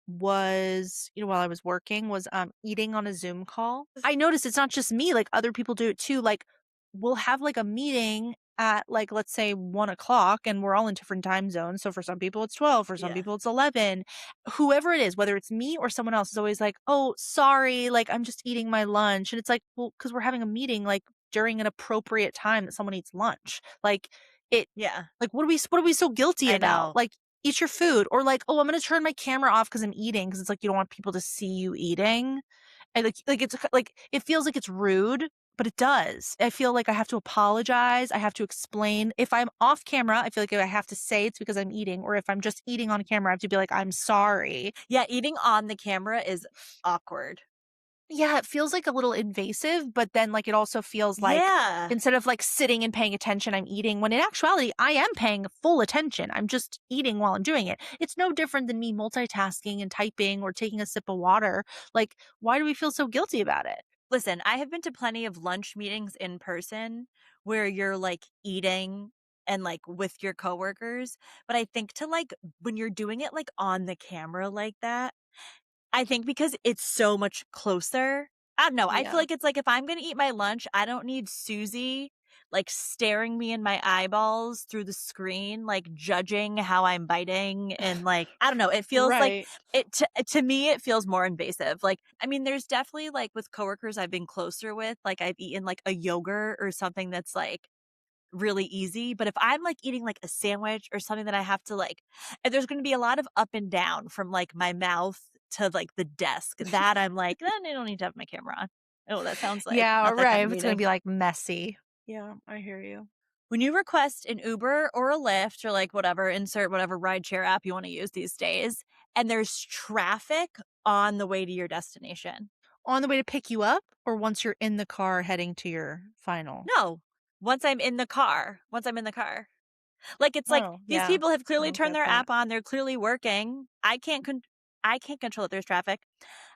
was, while I was working, was eating on a Zoom call. I noticed it's not just me. Like, other people do it, too. Like, we'll have, like, a meeting at like, let's say 1:00 and we're all in different time zones. So for some people it's 12, for some people it's 11. Whoever it is, whether it's me or someone else, is always like, oh, sorry, like I'm just eating my lunch. And it's like, well, because we're having a meeting like during an appropriate time that someone eats lunch. Like like what are we so guilty about? Like, eat your food, or like, oh, I'm gonna turn my camera off because I'm eating, because it's like you don't want people to see you eating. And like it's like, it feels like it's rude. But it does. I feel like I have to apologize. I have to explain. If I'm off camera, I feel like I have to say it's because I'm eating. Or if I'm just eating on camera, I have to be like, I'm sorry. Yeah, eating on the camera is awkward. Yeah, it feels like a little invasive, but then like it also feels like instead of like sitting and paying attention, I'm eating, when in actuality, I am paying full attention. I'm just eating while I'm doing it. It's no different than me multitasking and typing or taking a sip of water. Like, why do we feel so guilty about it? Listen, I have been to plenty of lunch meetings in person where you're like eating and like with your coworkers. But I think to like when you're doing it like on the camera like that, I think because it's so much closer. I don't know. I feel like it's like if I'm going to eat my lunch, I don't need Susie like staring me in my eyeballs through the screen, like judging how I'm biting. And like, I don't know, it feels like Right. to me, it feels more invasive. Like, I mean, there's definitely like with coworkers I've been closer with, like I've eaten like a yogurt or something that's like really easy. But if I'm like eating like a sandwich or something that I have to like, and there's going to be a lot of up and down from like my mouth to like the desk, that I'm like, then I don't need to have my camera on. Oh, that sounds like Yeah, not that kind right. of If it's gonna meeting. be like messy. Yeah, I hear you. When you request an Uber or a Lyft or like whatever, insert whatever rideshare app you want to use these days, and there's traffic on the way to your destination. On the way to pick you up, or once you're in the car heading to your final? No, once I'm in the car, once I'm in the car. Like, it's like, Oh, these yeah. people have I clearly don't turned get their that. app on, they're clearly working. I can't control if there's traffic.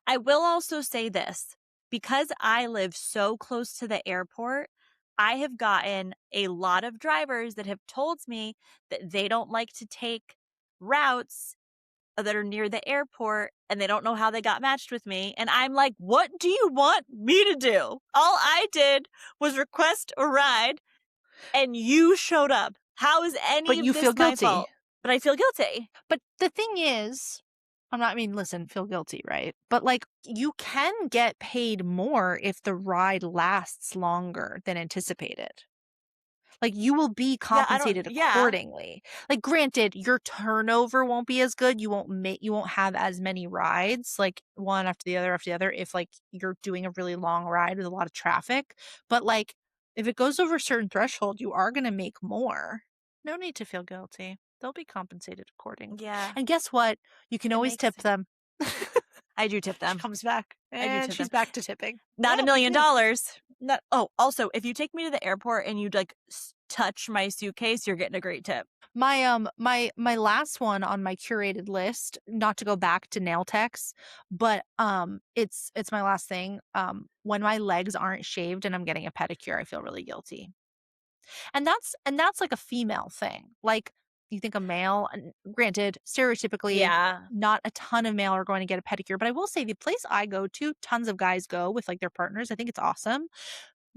I will also say this, because I live so close to the airport, I have gotten a lot of drivers that have told me that they don't like to take routes that are near the airport and they don't know how they got matched with me. And I'm like, what do you want me to do? All I did was request a ride and you showed up. How is any But of you feel this my guilty. fault? But I feel guilty. But the thing is, I mean, listen, feel guilty, right? But like, you can get paid more if the ride lasts longer than anticipated. Like, you will be Yeah, I don't compensated yeah. accordingly. Like, granted, your turnover won't be as good. You won't have as many rides, like one after the other, if like you're doing a really long ride with a lot of traffic. But like, if it goes over a certain threshold, you are gonna make more. No need to feel guilty. They'll be compensated accordingly. Yeah, And guess what? You can it always makes tip them. I do tip She them. comes back I do and tip them. she's back to tipping. Not Yeah, me too. $1,000,000. Not oh, also, if you take me to the airport and you like touch my suitcase, you're getting a great tip. My last one on my curated list, not to go back to nail techs, but it's my last thing. When my legs aren't shaved and I'm getting a pedicure, I feel really guilty. And that's like a female thing. Like, you think a male, and granted, stereotypically Yeah. not a ton of male are going to get a pedicure, but I will say the place I go to, tons of guys go with like their partners. I think it's awesome.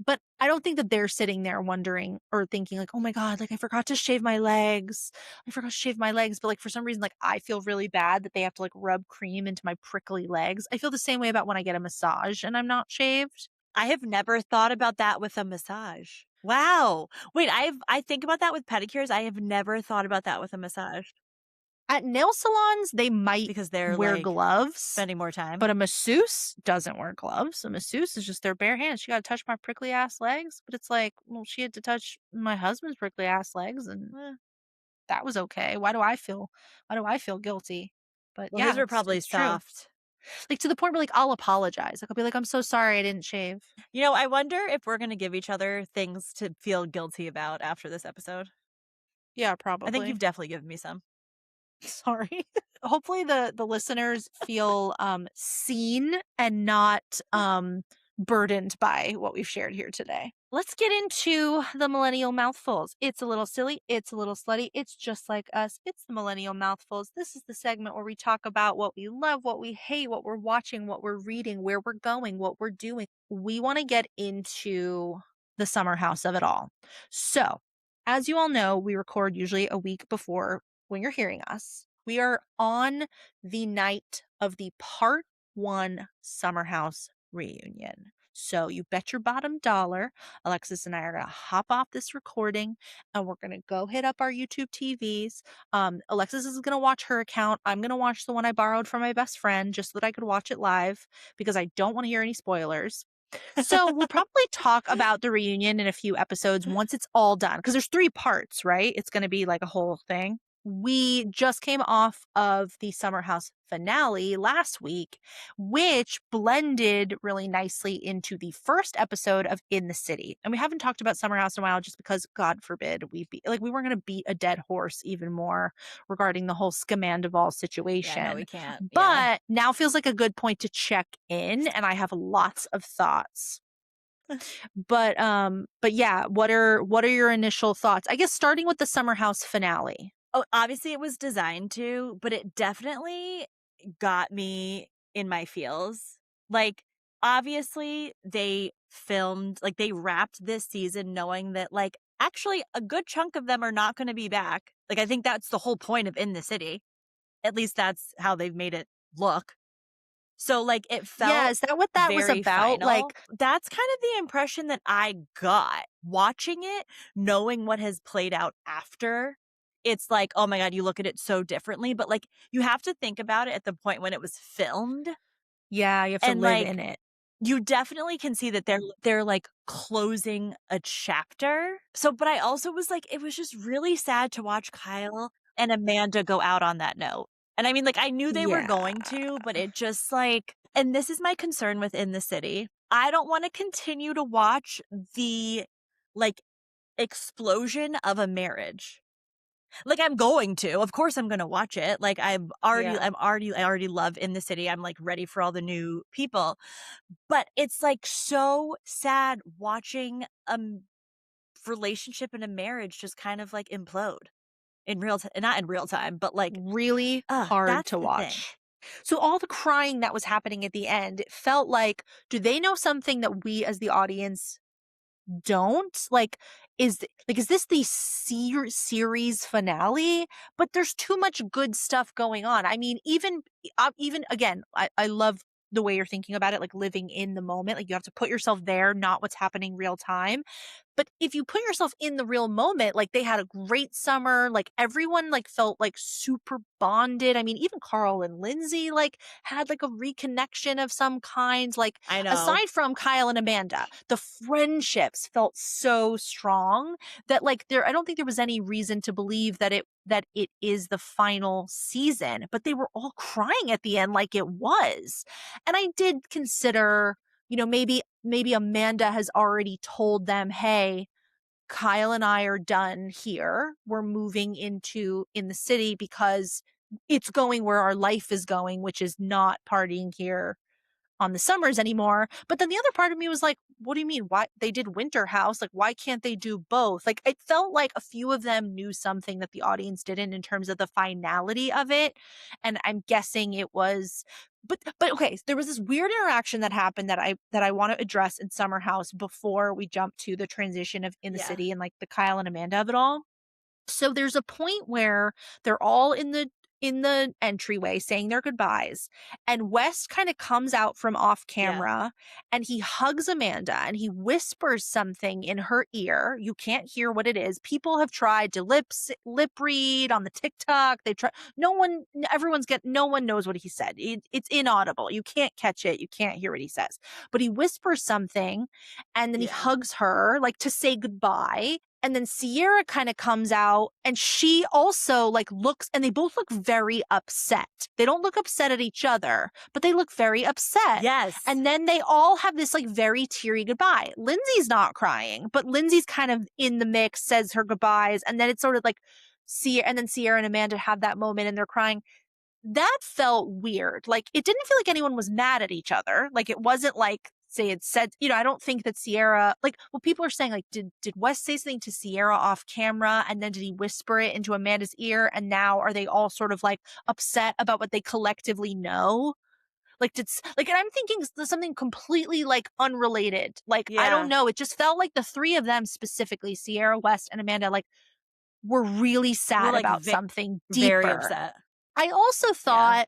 But I don't think that they're sitting there wondering or thinking like, "Oh my god, like I forgot to shave my legs. I forgot to shave my legs." But like for some reason, like I feel really bad that they have to like rub cream into my prickly legs. I feel the same way about when I get a massage and I'm not shaved. I have never thought about that with a massage. Wow. Wait, I think about that with pedicures. I have never thought about that with a massage At nail salons, they might because they're wear like gloves, spending more time. but a masseuse doesn't wear gloves. A masseuse is just their bare hands. She got to touch my prickly ass legs, but it's like, well, she had to touch my husband's prickly ass legs, and that was okay. Why do I feel guilty? But Well, his yeah, were probably it's true. soft. Like, to the point where like I'll apologize. Like, I'll be like, "I'm so sorry I didn't shave." You know, I wonder if we're going to give each other things to feel guilty about after this episode. Yeah, I think probably. you've definitely given me some. Sorry. Hopefully the listeners feel seen and not burdened by what we've shared here today. Let's get into the millennial mouthfuls. It's a little silly, it's a little slutty, it's just like us. It's the millennial mouthfuls. This is the segment where we talk about what we love, what we hate, what we're watching, what we're reading, where we're going, what we're doing. We want to get into the summer house of it all. So, as you all know, we record usually a week before when you're hearing us. We are on the night of the part 1 summer house reunion. So you bet your bottom dollar, Alexis and I are going to hop off this recording and we're going to go hit up our YouTube TVs. Alexis is going to watch her account. I'm going to watch the one I borrowed from my best friend just so that I could watch it live because I don't want to hear any spoilers. So we'll probably talk about the reunion in a few episodes once it's all done because there's 3 parts, right? It's going to be like a whole thing. We just came off of the Summer House finale last week, which blended really nicely into the first episode of In the City. And we haven't talked about Summer House in a while just because, God forbid, we weren't going to beat a dead horse even more regarding the whole Scamandival situation. Yeah, no, we can't. But now feels like a good point to check in, and I have lots of thoughts. But yeah, what are your initial thoughts? I guess starting with the Summer House finale. Oh, obviously it was designed to, but it definitely got me in my feels. Like, obviously they filmed, like they wrapped this season knowing that like actually a good chunk of them are not going to be back. Like I think that's the whole point of In the City. At least that's how they've made it look. So like it Yeah, felt is that what that was very about? final. Like, That's kind of the impression that I got watching it, knowing what has played out after. It's like, oh my God, you look at it so differently. But like you have to think about it at the point when it was filmed. yeah, you have to And live like in it. you definitely can see that they're like closing a chapter. So, but I also was like, it was just really sad to watch Kyle and Amanda go out on that note. And I mean, like, I knew they were Yeah. going to, but it just like, and this is my concern with In the City. I don't want to continue to watch the like explosion of a marriage. Like I'm going to. Of course I'm going to watch it. Like I Yeah. already love In the City. I'm like ready for all the new people. But it's like so sad watching relationship and a marriage just kind of like implode in real time, not in real time, but like, Really hard that's to the thing. watch. So all the crying that was happening at the end, it felt like, do they know something that we as the audience don't? Like, is this the series finale? But there's too much good stuff going on. I mean, even again, I love the way you're thinking about it, like living in the moment. Like you have to put yourself there, not what's happening real time. But if you put yourself in the real moment, like they had a great summer, like everyone like felt like super bonded. I mean, even Carl and Lindsay like had like a reconnection of some kind. Like I know. aside from Kyle and Amanda, the friendships felt so strong that like I don't think there was any reason to believe that it is the final season, but they were all crying at the end like it was. And I did consider, maybe Amanda has already told them, hey, Kyle and I are done here. We're moving into In the City because it's going where our life is going, which is not partying here on the summers anymore. But then the other part of me was like, what do you mean? Why they did Winter House? Like, why can't they do both? Like, it felt like a few of them knew something that the audience didn't in terms of the finality of it. And I'm guessing it was, but okay, there was this weird interaction that happened that I want to address in Summer House before we jump to the transition of In the Yeah. City and like the Kyle and Amanda of it all. So there's a point where they're all in the entryway saying their goodbyes, and West kind of comes out from off Yeah. camera and he hugs Amanda and he whispers something in her ear. You can't hear what it is. People have tried to lip read on the TikTok. They try. No one knows what he said. It's inaudible. You can't catch it. You can't hear what he says. But he whispers something, and then he Yeah. hugs her like to say goodbye. And then Sierra kind of comes out and she also like looks, and they both look very upset. They don't look upset at each other, but they look very upset. Yes. And then they all have this like very teary goodbye. Lindsay's not crying, but Lindsay's kind of in the mix, says her goodbyes. And then it's sort of like Sierra and Amanda have that moment and they're crying. That felt weird. Like it didn't feel like anyone was mad at each other. Like it wasn't like say it said, I don't think that Sierra, like, well, people are saying like, did Wes say something to Sierra off camera and then did he whisper it into Amanda's ear? And now are they all sort of like upset about what they collectively know? Like, and I'm thinking something completely like unrelated. Like, I don't Yeah. know. It just felt like the three of them specifically, Sierra, West, and Amanda, like were really We're sad like about something very deeper. upset. I also Yeah. thought,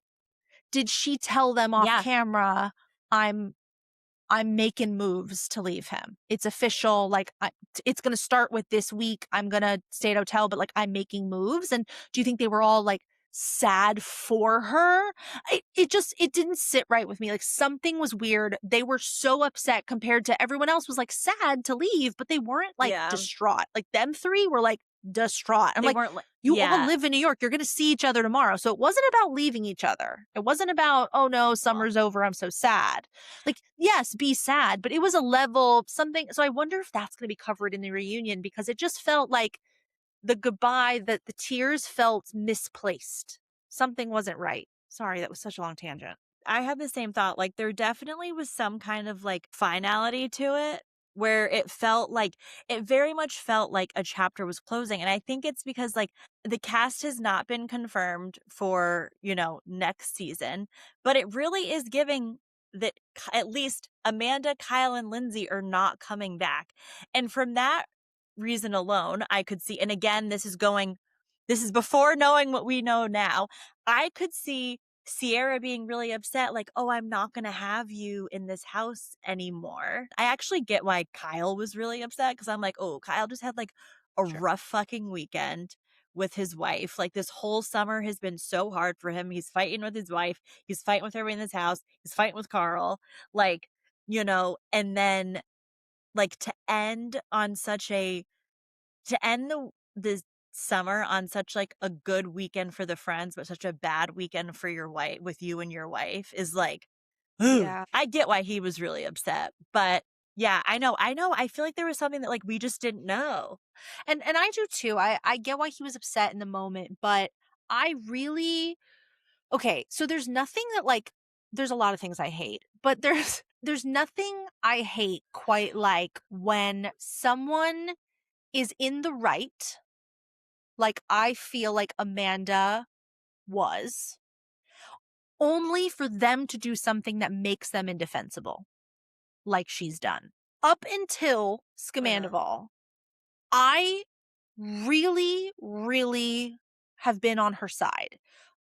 did she tell them off Yeah. camera, I'm making moves to leave him. It's official. Like it's going to start with this week. I'm going to stay at a hotel, but like I'm making moves. And do you think they were all like sad for her? It didn't sit right with me. Like something was weird. They were so upset compared to everyone else was like sad to leave, but they weren't like Yeah. distraught. Like them three were like distraught. I'm They like, weren't like, you all yeah. live in New York. You're going to see each other tomorrow. So it wasn't about leaving each other. It wasn't about, oh no, summer's over. I'm so sad. Like, yes, be sad, but it was a level something. So I wonder if that's going to be covered in the reunion because it just felt like the goodbye, that the tears felt misplaced. Something wasn't right. Sorry, that was such a long tangent. I had the same thought. Like there definitely was some kind of like finality to it where it very much felt like a chapter was closing. And I think it's because like the cast has not been confirmed for, next season, but it really is giving that at least Amanda, Kyle, and Lindsay are not coming back. And from that reason alone, I could see, and again, this is before knowing what we know now, I could see Sierra being really upset, like, oh, I'm not going to have you in this house anymore. I actually get why Kyle was really upset, because I'm like, oh, Kyle just had like a rough fucking weekend with his wife. Like, this whole summer has been so hard for him. He's fighting with his wife. He's fighting with everybody in this house. He's fighting with Carl. Like, and then like to end the summer on such like a good weekend for the friends, but such a bad weekend for your wife, with you and your wife, is like, Yeah. I get why he was really upset. But yeah, I know. I feel like there was something that like we just didn't know. And I do too. I get why he was upset in the moment, but I really okay, so there's nothing that like there's a lot of things I hate, but there's nothing I hate quite like when someone is in the right, like I feel like Amanda was, only for them to do something that makes them indefensible, like she's done. Up until Scamandival, I really, really have been on her side.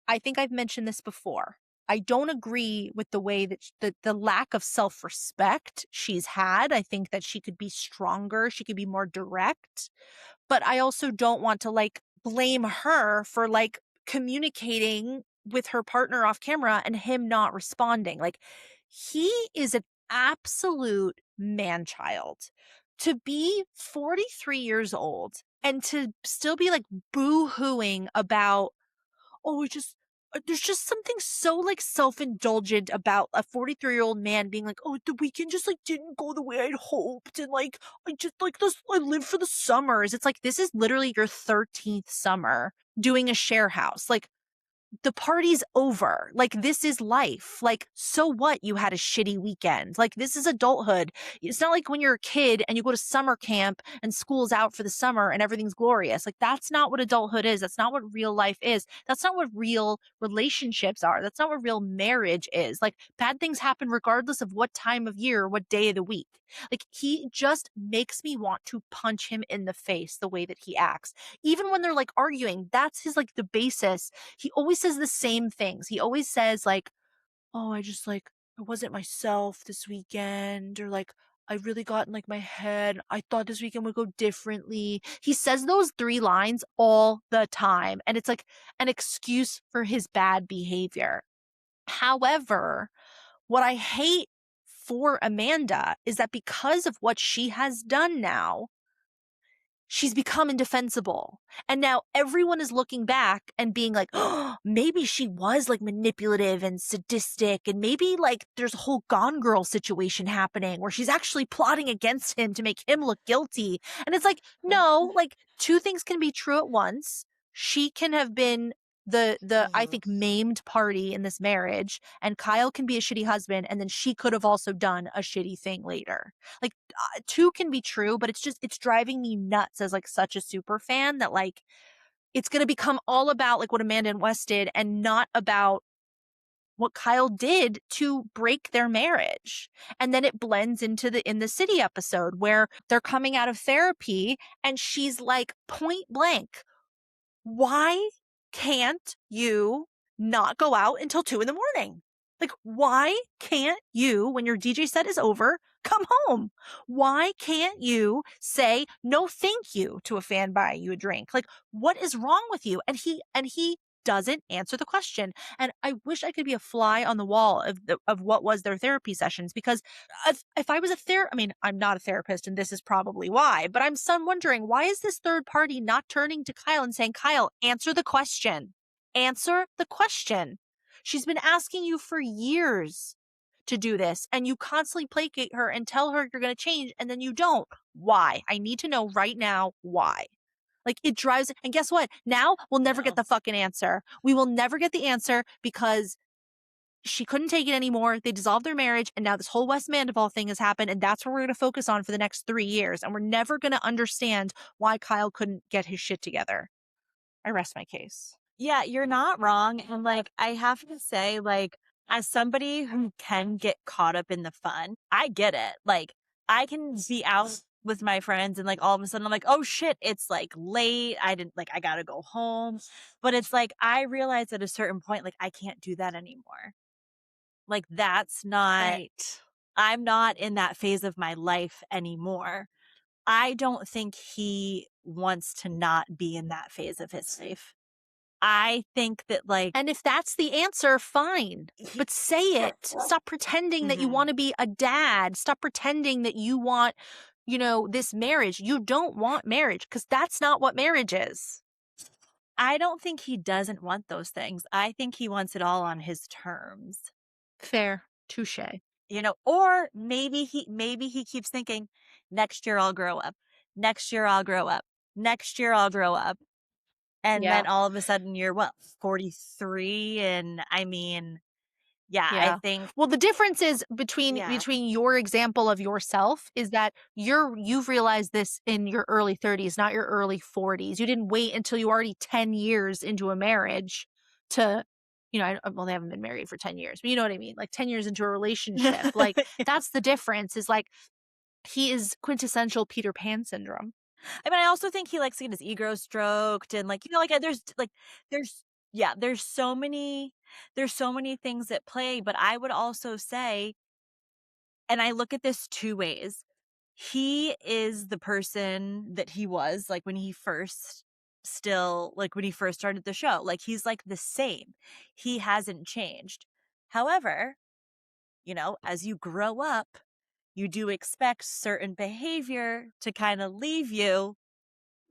I think I've mentioned this before. I don't agree with the way that the lack of self-respect she's had. I think that she could be stronger. She could be more direct. But I also don't want to like blame her for like communicating with her partner off camera and him not responding. Like, he is an absolute man child. To be 43 years old and to still be like boo-hooing about, oh, there's just something so like self-indulgent about a 43-year-old man being like, oh, the weekend just like didn't go the way I'd hoped, and like I just like this, I live for the summers. It's like, this is literally your 13th summer doing a share house. Like, the party's over. Like, this is life. Like, so what? You had a shitty weekend. Like, this is adulthood. It's not like when you're a kid and you go to summer camp and school's out for the summer and everything's glorious. Like, that's not what adulthood is. That's not what real life is. That's not what real relationships are. That's not what real marriage is. Like, bad things happen regardless of what time of year or what day of the week. Like, he just makes me want to punch him in the face the way that he acts. Even when they're like arguing, that's his like the basis. He always says the same things. He always says like, oh, I wasn't myself this weekend, or like, I really got in like my head. I thought this weekend would go differently. He says those 3 lines all the time, and it's like an excuse for his bad behavior. However, what I hate for Amanda is that because of what she has done now, she's become indefensible. And now everyone is looking back and being like, oh, maybe she was like manipulative and sadistic. And maybe like there's a whole Gone Girl situation happening where she's actually plotting against him to make him look guilty. And it's like, no, like 2 things can be true at once. She can have been the I think maimed party in this marriage, and Kyle can be a shitty husband, and then she could have also done a shitty thing later. Like, 2 can be true, but it's driving me nuts as like such a super fan that like it's going to become all about like what Amanda and Wes did and not about what Kyle did to break their marriage. And then it blends into the In the City episode where they're coming out of therapy and she's like, point blank, why can't you not go out until 2 a.m? Like, why can't you, when your DJ set is over, come home? Why can't you say no thank you to a fan buying you a drink? Like, what is wrong with you? And he doesn't answer the question. And I wish I could be a fly on the wall of what was their therapy sessions, because if I was I mean, I'm not a therapist and this is probably why, but I'm wondering, why is this third party not turning to Kyle and saying, Kyle, answer the question. Answer the question. She's been asking you for years to do this, and you constantly placate her and tell her you're going to change, and then you don't. Why? I need to know right now why. Like, it drives, and guess what? Now we'll never get the fucking answer. We will never get the answer because she couldn't take it anymore. They dissolved their marriage, and now this whole West Mandival thing has happened, and that's what we're going to focus on for the next 3 years, and we're never going to understand why Kyle couldn't get his shit together. I rest my case. Yeah, you're not wrong. And like, I have to say, like, as somebody who can get caught up in the fun, I get it. Like, I can be out with my friends and like all of a sudden I'm like, oh shit, it's like late. I gotta go home. But it's like, I realize at a certain point, like, I can't do that anymore. Like, Right. I'm not in that phase of my life anymore. I don't think he wants to not be in that phase of his life. I think that, like, And if that's the answer, fine. he But say it. Stop pretending that you Mhm. want to be a dad. Stop pretending that you want, this marriage. You don't want marriage because that's not what marriage is. I don't think he doesn't want those things. I think he wants it all on his terms. Fair. Touche. Or maybe he keeps thinking, next year I'll grow up. Next year I'll grow up. Next year I'll grow up. And Yeah. then all of a sudden you're what, 43? And I mean, yeah, I Yeah. think, Well, the difference is between yeah. between your example of yourself is that you've realized this in your early 30s, not your early 40s. You didn't wait until you were already 10 years into a marriage to, well, they haven't been married for 10 years, but you know what I mean? Like 10 years into a relationship. Like that's the difference is like he is quintessential Peter Pan syndrome. I mean, I also think he likes to get his ego stroked and there's yeah, there's so many things at play, but I would also say, and I look at this two ways. He is the person that he was like when he first started the show. Like, he's like the same. He hasn't changed. However, as you grow up, you do expect certain behavior to kind of leave you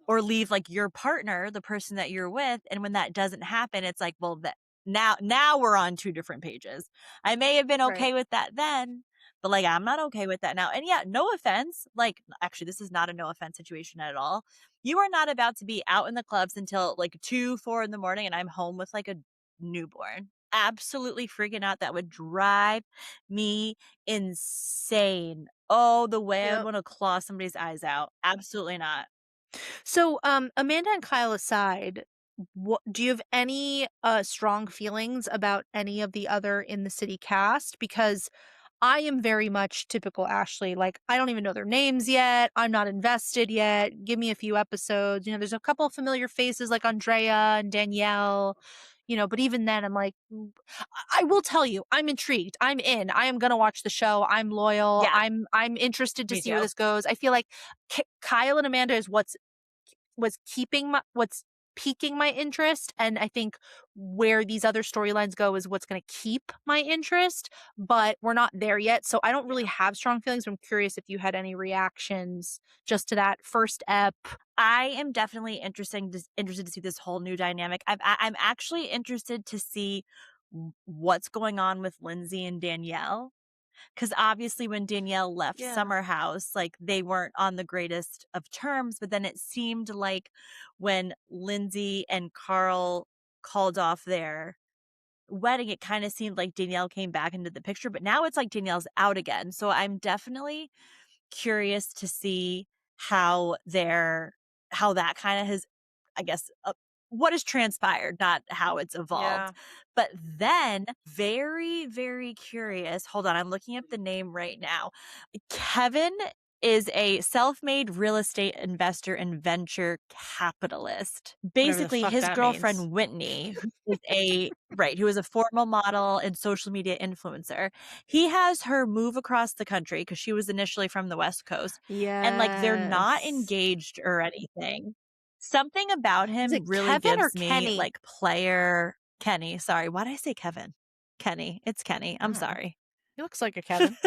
or leave like your partner, the person that you're with. And when that doesn't happen, it's like, well, now we're on two different pages. I may have been Right. okay with that then, but like, I'm not okay with that now. And yeah, no offense. Like, actually, this is not a no offense situation at all. You are not about to be out in the clubs until like 2, 4 in the morning, and I'm home with like a newborn. Absolutely freaking out. That would drive me insane. Oh, the way I would Yep. want to claw somebody's eyes out. Absolutely not. So, Amanda and Kyle aside, what do you have any strong feelings about any of the other in the city cast? Because I am very much typical Ashley. Like, I don't even know their names yet. I'm not invested yet. Give me a few episodes. There's a couple of familiar faces like Andrea and Danielle. But even then, I'm like, I will tell you, I'm intrigued. I'm in. I am gonna watch the show. I'm loyal. Yeah, I'm interested to me see where too. this goes. I feel like Kyle and Amanda is what's piquing my interest, and I think where these other storylines go is what's going to keep my interest, but we're not there yet, so I don't really have strong feelings. I'm curious if you had any reactions just to that first ep. I am definitely interested to see this whole new dynamic. I'm actually interested to see what's going on with Lindsay and Danielle, because obviously when Danielle left Yeah. Summer House, like, they weren't on the greatest of terms. But then it seemed like when Lindsay and Carl called off their wedding, it kind of seemed like Danielle came back into the picture. But now it's like Danielle's out again. So I'm definitely curious to see how that kind of has, I guess, what has transpired, not how it's evolved. Yeah. But then, very, very curious. Hold on, I'm looking up the name right now. Kevin is a self-made real estate investor and venture capitalist. Whatever the Basically, fuck his that means. girlfriend Whitney, who is a former model and social media influencer, he has her move across the country because she was initially from the West Coast, and like, they're not Yes. engaged or anything. Something about Is him it really Kevin or gives me Kenny? like player Kenny. Sorry, why did I say Kevin? Kenny. It's Kenny. I'm Oh, sorry. he looks like a Kevin.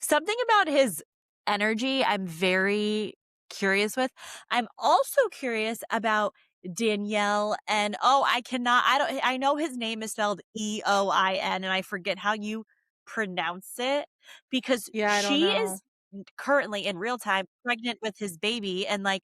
Something about his energy I'm very curious with. I'm also curious about Danielle, and I know his name is spelled Eoin, and I forget how you pronounce it, because Yeah, I don't she know. is currently in real time pregnant with his baby, and like,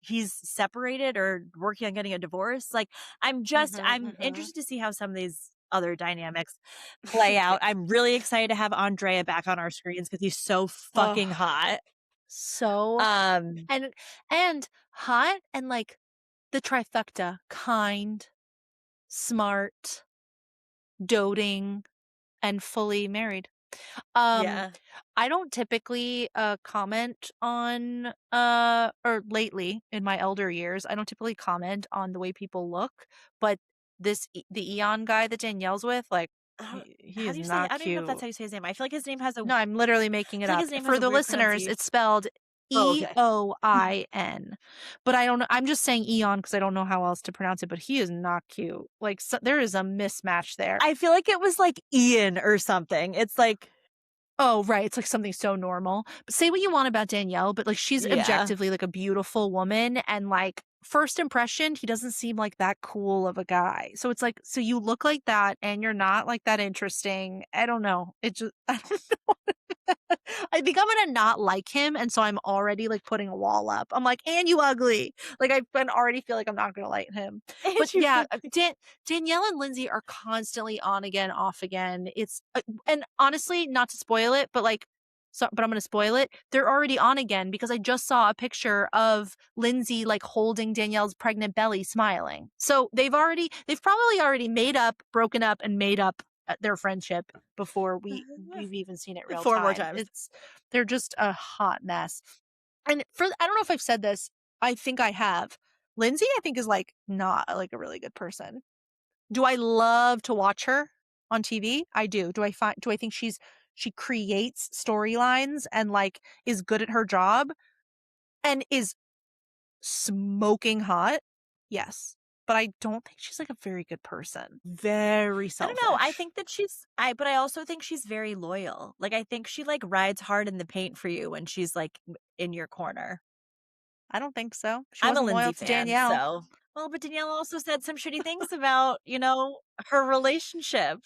he's separated or working on getting a divorce. Like, I'm Mhm. interested to see how some of these other dynamics play out. I'm really excited to have Andrea back on our screens because he's so Oh, fucking hot. so Um, and and hot and like the trifecta, kind, smart, doting, and fully married. Yeah. I don't typically comment on or lately in my elder years, I don't typically comment on the way people look, but the Eon guy that Danielle's with, like he How is do you say? not I don't even know if that's cute. how you say his name. I feel like his name has a. No, I'm literally making I it feel like up. his name has For a the weird listeners, pronunciation. it's spelled Oh, okay. Eoin. But I don't know. I'm just saying Eon because I don't know how else to pronounce it, but he is not cute. Like there is a mismatch there. I feel like it was like Ian or something. It's like, Oh, right. It's like something so normal. But say what you want about Danielle, but like she's yeah. objectively like a beautiful woman. And like first impression, he doesn't seem like that cool of a guy. So it's like, so you look like that and you're not like that interesting. I don't know. It just, I don't know. I think I'm gonna not like him. And so I'm already like putting a wall up. I'm like, and you ugly. Like I already feel like I'm not gonna like him. But And you yeah, ugly. Danielle and Lindsay are constantly on again, off again. It's and honestly, not to spoil it, but like, so, but I'm gonna spoil it. They're already on again because I just saw a picture of Lindsay like holding Danielle's pregnant belly, smiling. So they've probably already made up, broken up, and made up their friendship before we've even seen it real 4 more time. times. They're just a hot mess. And I don't know if I've said this. I think I have. Lindsay, I think, is like not like a really good person. Do I love to watch her on TV? I do. Do I think she creates storylines and like is good at her job and is smoking hot? Yes. But I don't think she's like a very good person. Very I selfish. don't know. I think that but I also think she's very loyal. Like, I think she like rides hard in the paint for you when she's like in your corner. I don't think so. She I'm a wasn't Lindsay loyal to fan, Danielle. so. Well, but Danielle also said some shitty things about, her relationship.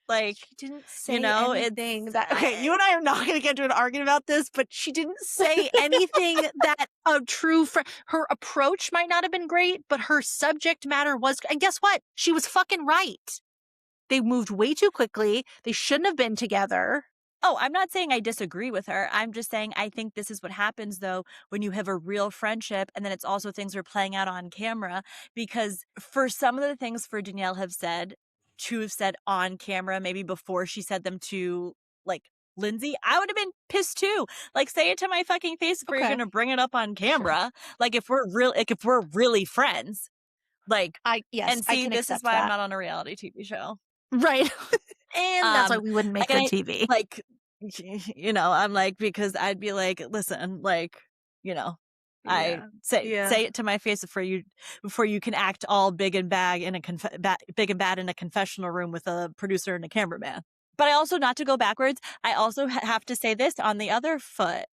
Like, She didn't say it's. anything that okay, you and I are not going to get into an argument about this, but she didn't say anything that a true friend. Her approach might not have been great, but her subject matter was. And guess what? She was fucking right. They moved way too quickly. They shouldn't have been together. Oh, I'm not saying I disagree with her. I'm just saying I think this is what happens, though, when you have a real friendship and then it's also things are playing out on camera. Because for some of the things for Danielle to have said on camera, maybe before she said them to, like, Lindsay, I would have been pissed too. Like, say it to my fucking face if you're going to bring it up on camera. Like, if we're really friends. Like, Yes, and see, I can this is accept why I'm that. not on a reality TV show. Right. And that's why we wouldn't make good TV. Like, I'm like, because I'd be like, listen, like, I say it to my face before you can act all big and bad in a confessional room with a producer and a cameraman. But I also, not to go backwards, I also have to say this on the other foot.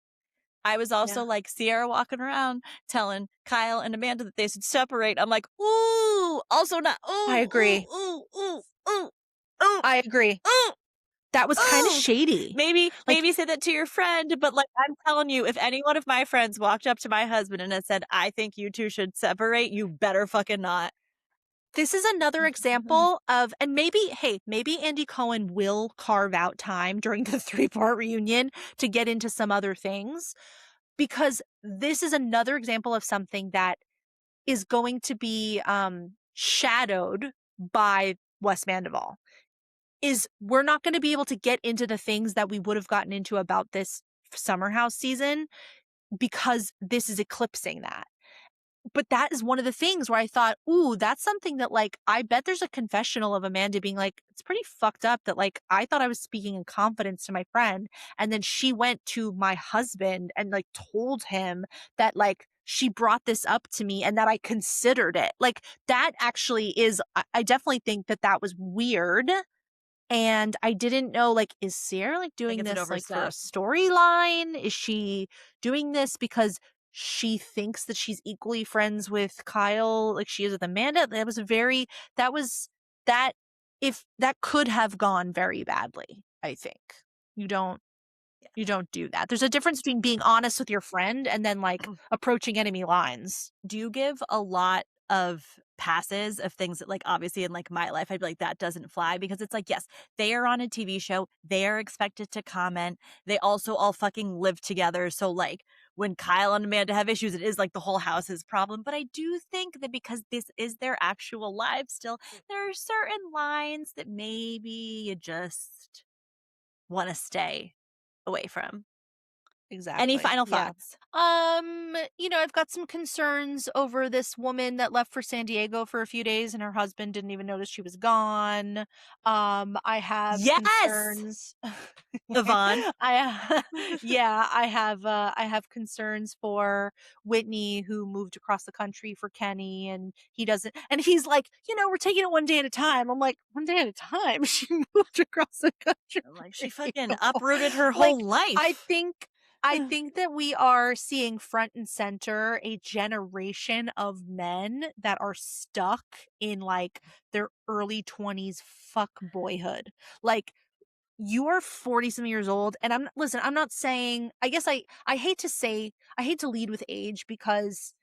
I was also like Sierra walking around telling Kyle and Amanda that they should separate. I'm like, ooh, also not. Ooh, I agree. Ooh. I agree. Ooh. That was kind of shady. Maybe say that to your friend, but like, I'm telling you, if any one of my friends walked up to my husband and had said, I think you two should separate, you better fucking not. This is another example of, and maybe Andy Cohen will carve out time during the 3-part reunion to get into some other things, because this is another example of something that is going to be shadowed by Wes Mandival. Is we're not going to be able to get into the things that we would have gotten into about this Summer House season because this is eclipsing that. But that is one of the things where I thought, ooh, that's something that like, I bet there's a confessional of Amanda being like, it's pretty fucked up that like, I thought I was speaking in confidence to my friend. And then she went to my husband and like told him that like, she brought this up to me and that I considered it. Like that actually is, I definitely think that was weird. And I didn't know, like, is Sierra like doing this like for a storyline? Is she doing this because she thinks that she's equally friends with Kyle like she is with Amanda? If that could have gone very badly, I think. You don't do that. There's a difference between being honest with your friend and then like approaching enemy lines. Do you give a lot of passes of things that, like, obviously in like my life, I'd be like, that doesn't fly, because it's like, yes, they are on a TV show. They are expected to comment. They also all fucking live together. So like, when Kyle and Amanda have issues, it is like the whole house's problem. But I do think that because this is their actual lives still, there are certain lines that maybe you just want to stay away from. Exactly. Any final Yeah. thoughts? I've got some concerns over this woman that left for San Diego for a few days and her husband didn't even notice she was gone. I have Yes! concerns. Yvonne. I have concerns for Whitney, who moved across the country for Kenny, and he's like, we're taking it one day at a time. I'm like, one day at a time? She moved across the country. Like, she fucking uprooted her whole life. I think that we are seeing front and center a generation of men that are stuck in like their early 20s fuck boyhood. Like, you are 40 some years old, and I'm not saying, I guess I hate to lead with age, because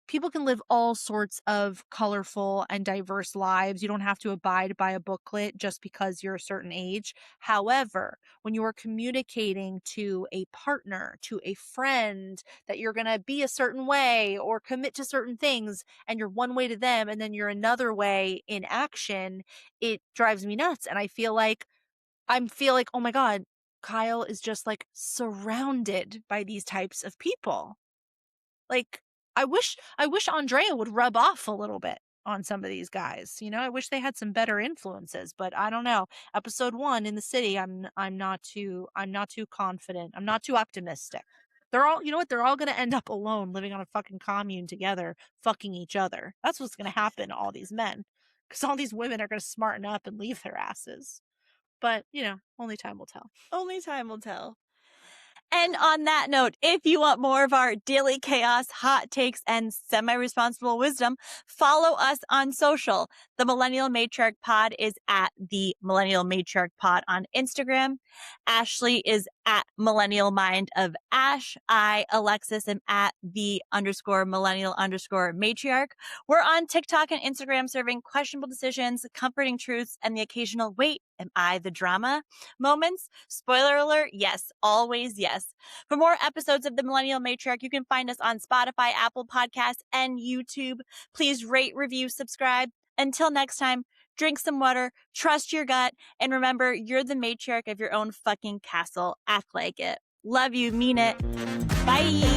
people can live all sorts of colorful and diverse lives. You don't have to abide by a booklet just because you're a certain age. However, when you are communicating to a partner, to a friend, that you're going to be a certain way or commit to certain things, and you're one way to them and then you're another way in action, it drives me nuts. And I feel like, oh my God, Kyle is just like surrounded by these types of people. Like, I wish Andrea would rub off a little bit on some of these guys. I wish they had some better influences, but I don't know. Episode 1 in the city, I'm not too confident. I'm not too optimistic. They're all, they're all going to end up alone, living on a fucking commune together, fucking each other. That's what's going to happen to all these men, because all these women are going to smarten up and leave their asses. But, only time will tell. Only time will tell. And on that note, if you want more of our daily chaos, hot takes, and semi-responsible wisdom, follow us on social. The Millennial Matriarch Pod is at the Millennial Matriarch Pod on Instagram. Ashlie is at Millennial Mind of Ash. Alexis, am at the _millennial_matriarch. We're on TikTok and Instagram serving questionable decisions, comforting truths, and the occasional, wait, am I the drama moments? Spoiler alert, yes, always yes. For more episodes of the Millennial Matriarch, you can find us on Spotify, Apple Podcasts, and YouTube. Please rate, review, subscribe. Until next time, drink some water, trust your gut, and remember, you're the matriarch of your own fucking castle. Act like it. Love you, mean it. Bye.